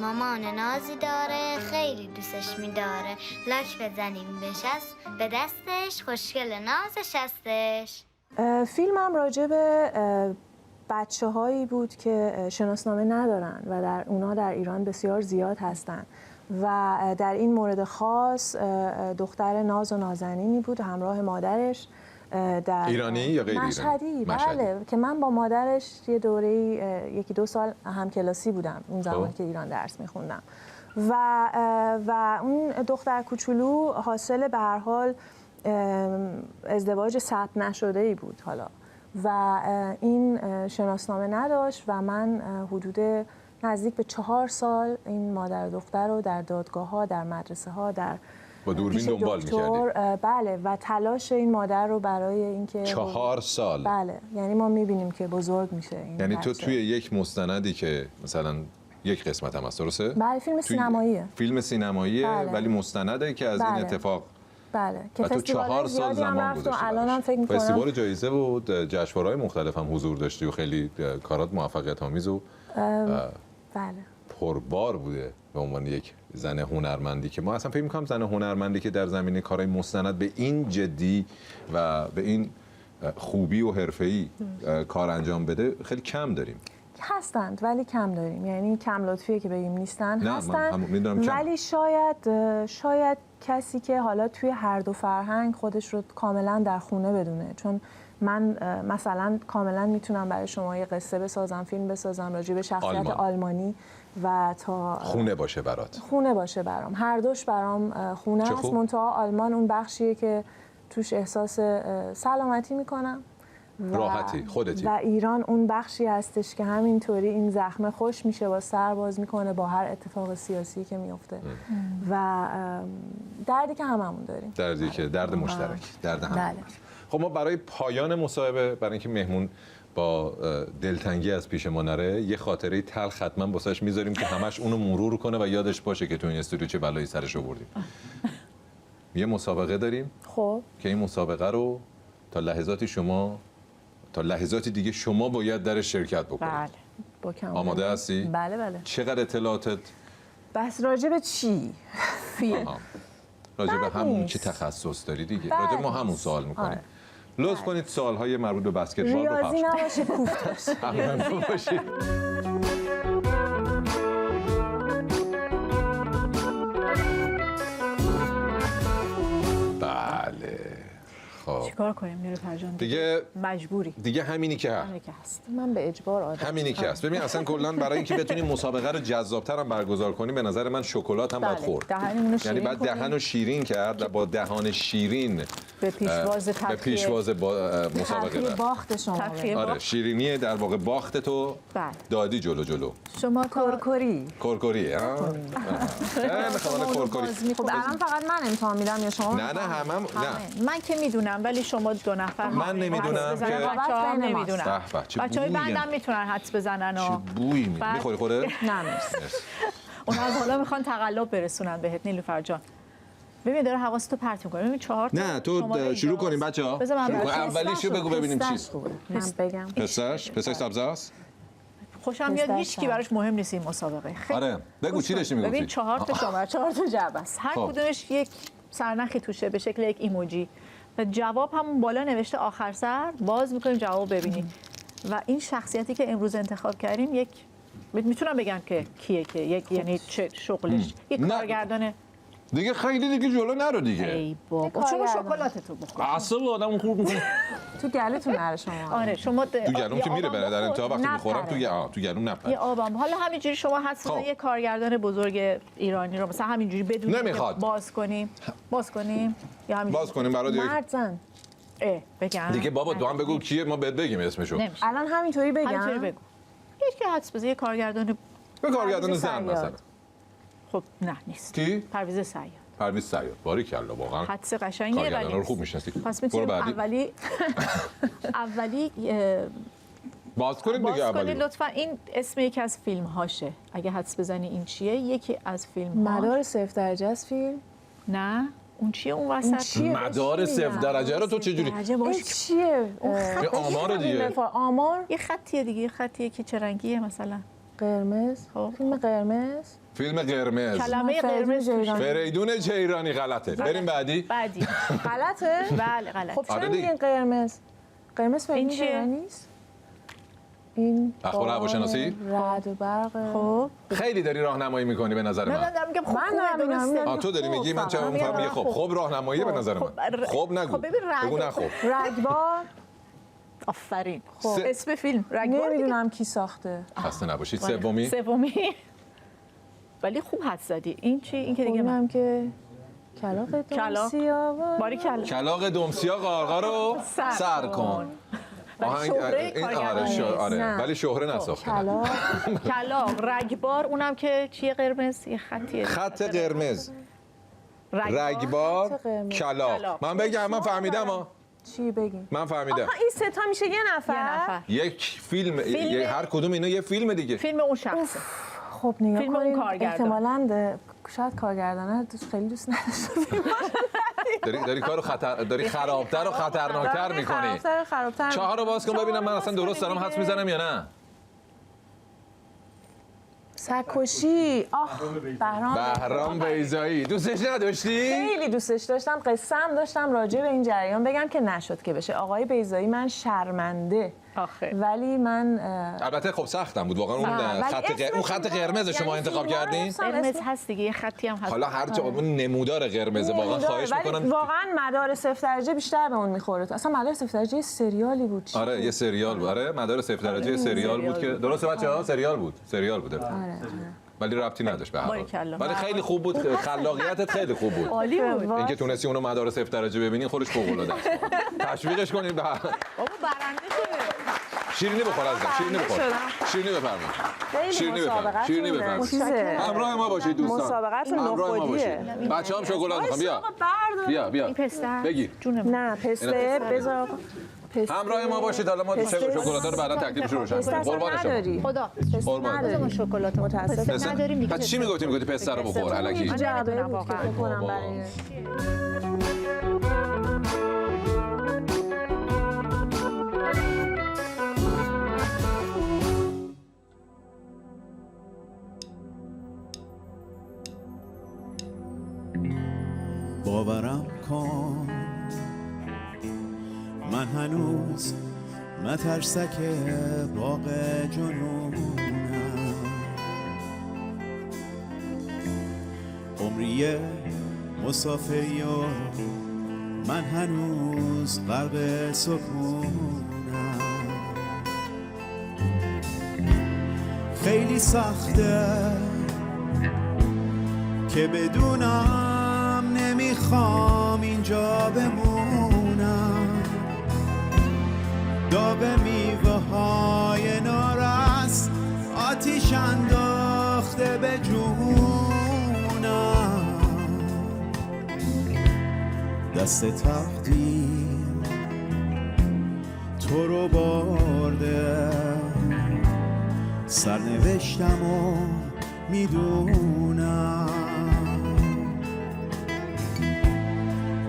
S25: مامان نازی داره خیلی دوستش میداره، لاک بزنیم بشست به دستش، خوشگل نازش هستش.
S3: فیلمم راجع به بچه هایی بود که شناسنامه ندارن و اونا در ایران بسیار زیاد هستن و در این مورد خاص دختر ناز و نازنینی بود همراه مادرش در
S1: ایرانی یا غیر ایرانی؟
S3: مشهدی. بله، که من با مادرش یه دوره یکی دو سال همکلاسی بودم اون زمان که ایران درس میخوندم و اون دختر کوچولو حاصل به هر حال ازدواج ثبت نشده ای بود حالا و این شناسنامه نداشت و من حدود نزدیک به 4 سال این مادر و دختر رو در دادگاه ها، در مدرسه ها، در
S1: با دوربین دنبال می‌کردی؟
S3: بله، و تلاش این مادر رو برای اینکه
S1: 4 سال.
S3: بله، یعنی ما می‌بینیم که بزرگ میشه این
S1: یعنی
S3: بچه.
S1: تو توی یک مستندی که مثلا یک قسمت هم هست، درسته؟
S3: بله، فیلم سینماییه.
S1: فیلم سینماییه
S3: بله.
S1: ولی مستنده که از این اتفاق.
S3: بله، که
S1: و تو 4 سال زمان گذاشتی.
S3: الانم فکر می‌کنم
S1: فستیوال جایزه و جشنواره‌های مختلف هم حضور داشتی و خیلی کارات موفقیت آمیز و
S3: بله
S1: پربار بوده به عنوان یک زن هنرمندی که ما اصلا فکر می‌کنم زن هنرمندی که در زمینه کارهای مستند به این جدی و به این خوبی و حرفه‌ای کار انجام بده خیلی کم داریم.
S3: هستند ولی کم داریم، یعنی کم لطفیه که بگیم نیستن، هستند ولی شاید کسی که حالا توی هر دو فرهنگ خودش رو کاملا در خونه بدونه. چون من مثلا کاملا میتونم برای شما یه قصه بسازم، فیلم بسازم راجع به شخصیت آلمانی و تا
S1: خونه باشه برات،
S3: خونه باشه برام، هر دوش برام خونه است. منتها آلمان اون بخشیه که توش احساس سلامتی میکنم،
S1: راحتی خودتی،
S3: و ایران اون بخشی هستش که همینطوری این زخمه خوش میشه، با سر باز میکنه با هر اتفاق سیاسی که میفته و دردی که هممون داریم،
S1: دردی که درد مشترک، درد هم. خب ما برای پایان مصاحبه، برای اینکه مهمون با دلتنگی از پیش ما نره، یه خاطره تلخ حتما واسش میذاریم که همش اونو مرور کنه و یادش باشه که تو این استودیو چه بلایی سرش آوردیم. یه مسابقه داریم
S3: خب
S1: که این مسابقه رو تا لحظاتی دیگه شما باید در شرکت بکنید.
S3: بله، با کمال.
S1: آماده هستی؟
S3: بله.
S1: چقدر اطلاعاتت؟
S3: بس راجع به چی؟ فیلم.
S1: راجع به همون که تخصص داری دیگه. راجع به ما همون سوال میکنیم. لطف کنید سوالهای مربوط به بسکتبال رو پخش
S3: ریاضی نباشه، کوفت
S1: باشه. بله. خب
S4: چیکار کنیم نیلوفر جان؟
S1: دیگه
S4: مجبوری.
S1: دیگه همینی که
S3: هست. من به اجبار عادت.
S1: همینی که هست. ببین اصلا کلا برای اینکه بتونیم مسابقه رو جذاب‌تر هم برگزار کنیم، به نظر من شکلات هم باید خورد. یعنی بعد دهن رو شیرین کرد و با دهان شیرین
S4: به پیشواز
S1: مسابقه
S3: باخت شما.
S1: آره، شیرینی در واقع باخت تو دادی جلو.
S4: شما
S1: کرکری ها؟ خیلی کرکری.
S3: خب الان فقط من امتحان میدم یا شما؟
S1: نه همم نه.
S4: من که میدونم ولی شما 2 نفر
S1: من نمیدونم که
S4: بچه‌ها نمیدونن. بچه‌های بندم میتونن حدس بزنن.
S1: چه بویی میاد. میخوری خودت؟
S3: نه مرسی.
S4: اونا از حالا میخوان تقلب برسونن بهت نیلوفر جان. ببین داره حواستو پرت میکنه. ببین 4 تا.
S1: نه تو شروع کنیم بچه‌ها. اولیشو بگو ببینیم چی.
S3: من بگم.
S1: پسش سبزه است.
S4: خوشم میاد هیچ کی براش مهم نیست این مسابقه.
S1: آره بگو چی داشتی میگفتی؟
S4: ببین 4 تا شماره 4 تا جعبه است. هر کدومش یک سرنخی توشه به شکل یک ایموجی و جواب همون بالا نوشته آخر سر. باز میکنیم جواب ببینیم و این شخصیتی که امروز انتخاب کردیم یک میتونم بگم که کیه که یک یعنی چه شغلش یک کارگردانه
S1: دیگه خیلی دیگه جلو نرو دیگه.
S4: ای بابا شما شکلاتتو بخور.
S1: اصلا آدمو خوب میکنه.
S3: تو گلوتون نره شما.
S4: آره شما
S1: تو گلوم که میره بره در انتها وقتی میخورم تو گلوم نپره.
S4: یه آبم. حالا همینجوری شما حدس بزنید یه کارگردان بزرگ ایرانی رو مثلا همینجوری بدون باز کنیم یا همینجوری
S1: باز کنیم برات
S3: مرد زن.
S4: بگم
S1: دیگه بابا تو هم بگو کیه ما بهت بگیم اسمشو.
S3: الان همینطوری بگم.
S4: همینطوری بگو. هیچ که حدس بزنید یه کارگردان
S1: زن مثلا.
S4: خب نه نیست.
S1: کی؟
S4: پرویز صیاد.
S1: پرویز صیاد. باریکلا واقعا.
S4: حدس قشنگه
S1: کارگردانا رو خوب میشناسی.
S4: پس میتونیم اولی
S1: باز کنید دیگه اولی.
S4: لطفا این اسم یکی از فیلم هاشه. اگه حدس بزنی این چیه؟ یکی از فیلم ها.
S3: مدار 0 درجه از فیلم؟
S4: نه اون چیه اون وسط؟
S1: مدار 0 درجه رو تو چجوری؟
S3: این چیه؟
S1: آمار دیگه.
S3: آمار
S4: یه خطیه دیگه، یه خطیه که چه رنگیه مثلا؟
S3: قرمز. فیلم قرمز.
S1: فیلم قرمز.
S4: کلمه قرمز
S1: فریدون جیرانی غلطه. بریم بعدی.
S3: غلطه؟
S4: بله غلط.
S3: خب چرا میگین قرمز؟ قرمز فریدون جیرانی نیست؟ این
S1: اخبار هواشناسی؟
S3: رعد و برق.
S4: خب
S1: خیلی داری راهنمایی میکنی به نظر من.
S4: من دارم میگم خب
S1: تو داری میگی من چه میگم خب راهنمایی به نظر من. خب نگو. بگو نه خب.
S3: رگبار.
S4: آفرین. خب اسم فیلم رگبار.
S3: نمیدونم کی ساخته.
S1: خسته نباشید.
S4: سومی ولی خوب حد زدی. این چی؟ این که دیگه
S3: من که کلاغ دمسیا.
S1: کلاغ دمسیا قارقا رو سر کن. آره ولی شهره نساخته.
S4: کلاغ رگبار اونم که چیه قرمز یه خطیه.
S1: خط قرمز. رگبار کلاغ. من بگم من فهمیدم ها.
S3: چی بگیم؟
S1: من فهمیدم.
S3: آها این سه تا میشه یه نفر.
S1: یک فیلم هر کدوم اینا یه فیلم دیگه.
S4: فیلم اون شخص.
S3: خب نگاه
S4: فیلم اون کارگردان.
S3: احتمالاً شاید کارگردانه خیلی دوست نداشته.
S1: داری کارو داری خرابتر و خطرناکتر می‌کنی. 4 رو باز کن ببینم من اصلا درست دارم حدس میزنم یا نه.
S3: سگ‌کشی.
S1: بهرام بیضایی. دوستش نداشتی؟
S3: خیلی دوستش داشتم. قصه‌ام داشتم راجع به این جریان بگم که نشد که بشه. آقای بیضایی من شرمنده. ولی من
S1: البته خب سختم بود واقعا اون خط قرمز شما انتخاب کردین.
S4: قرمز هست دیگه یه خطی هم هست.
S1: حالا هر چه اون نمودار قرمز واقعا خواهش می‌کنم.
S3: واقعا مدار 0 درجه بیشتر به اون می‌خوره. اصلا مدار 0 درجه یه سریالی بود.
S1: آره یه سریال بود. آره مدار 0 درجه سریال بود که درسته بچه‌ها سریال بود. آره. ولی ربطی نداشت به هر حال. ولی خیلی خوب بود. خلاقیتت خیلی خوب بود.
S4: عالی بود.
S1: اینکه تونستی اونو مدار 0 درجه ببینی خودش فوق‌العاده است. تشویقش کنیم. بابا
S4: برنده شده.
S1: شیرینی بخور عزیزم. شیرینی بفرمایید. شیرینی بفرمایید. همراه ما باشید دوستان.
S3: مسابقتون نخودیه.
S1: بچه‌ام شکلات می‌خوام بیا.
S4: این پسته.
S1: بگی.
S3: نه پسته بذار.
S1: همراه ما باشید حالا ما شکلات‌ها رو بعدا تکلیفش رو روشن کنیم. قربان شما.
S4: خدا.
S1: قربان.
S4: ما شکلات متأسفانه نداریم دیگه.
S1: بعد چی میگفتی پسته رو بخور الکی؟
S3: نمیدونم واقعا.
S7: باورم کن من هنوز مترسک باغ جنونم عمریه مسافری و من هنوز غرق سکونم خیلی سخته که بدونم نمیخوام اینجا بمونم داغ میوه های نارس آتیش انداخته به جونم دست تقدیر تو رو برده سرنوشتم و میدونم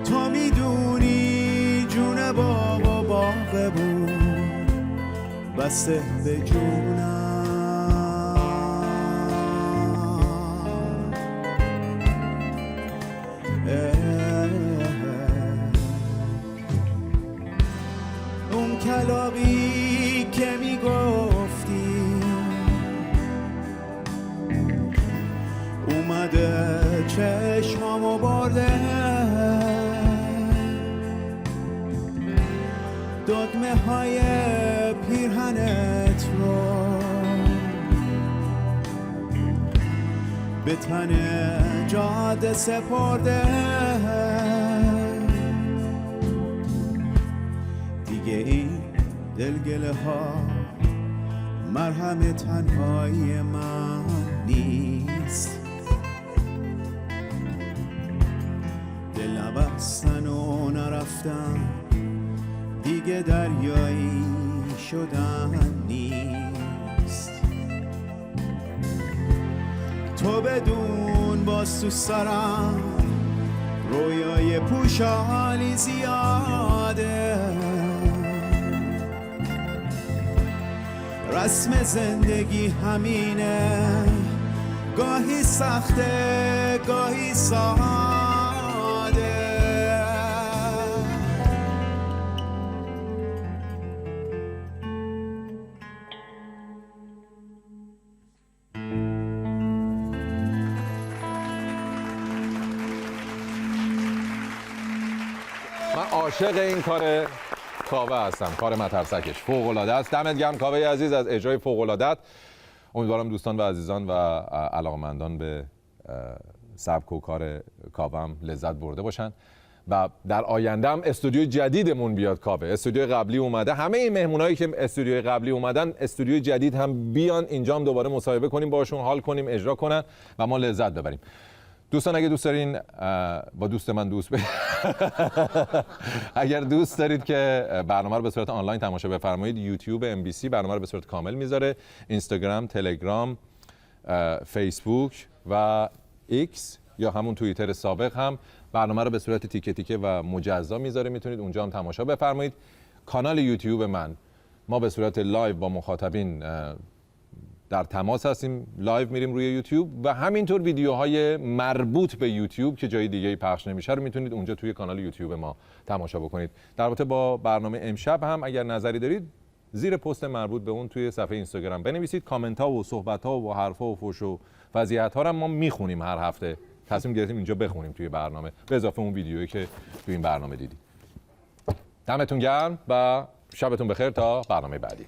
S7: تو میدونی جون بابا باغ بود بسته به جونم اون کلاغی که میگفتی اومده چشمامو برده دگمه های پیرهنت رو به تن جاده سپرده دیگه این دلگله ها مرهم تنهایی من نیست رفتن و نرفتن دیگه دریایی شدن نیست. تو بدون باز تو سرم رویای پوشالی زیاده، رسم زندگی همینه، گاهی سخته گاهی ساده.
S1: من عاشق این کار کاوه هستم، کار مترسکش فوق‌العاده است. دمت گرم کاوه عزیز از اجرای فوق‌العاده‌ات. امیدوارم دوستان و عزیزان و علاقمندان به سبک و کار کاوه لذت برده باشن و در آینده هم استودیو جدیدمون بیاد کاوه. استودیو قبلی اومده، همه این مهمونایی که استودیو قبلی اومدن استودیو جدید هم بیان اینجا هم دوباره مصاحبه کنیم باشون، حال کنیم، اجرا کنن و ما لذت ببریم. دوستان اگه دوست دارین با دوست من دوست اگر دوست دارید که برنامه رو به صورت آنلاین تماشا بفرمایید، یوتیوب MBC برنامه رو به صورت کامل میذاره، اینستاگرام، تلگرام، فیسبوک و ایکس یا همون توییتر سابق هم برنامه رو به صورت تیکه تیکه و مجزا میذاره، میتونید اونجا هم تماشا بفرمایید. کانال یوتیوب من، ما به صورت لایو با مخاطبین در تماس هستیم، لایو میریم روی یوتیوب و همینطور ویدیوهای مربوط به یوتیوب که جای دیگه پخش نمیشه رو میتونید اونجا توی کانال یوتیوب ما تماشا بکنید. در رابطه با برنامه امشب هم اگر نظری دارید زیر پست مربوط به اون توی صفحه اینستاگرام بنویسید. کامنت ها و صحبت ها و حرف ها و فوش و وضعیت ها رو ما میخونیم هر هفته. تصمیم گرفتیم اینجا بخونیم توی برنامه به اضافه اون ویدیویی که توی این برنامه دیدید. دمتون گرم و شبتون بخیر تا برنامه بعدی.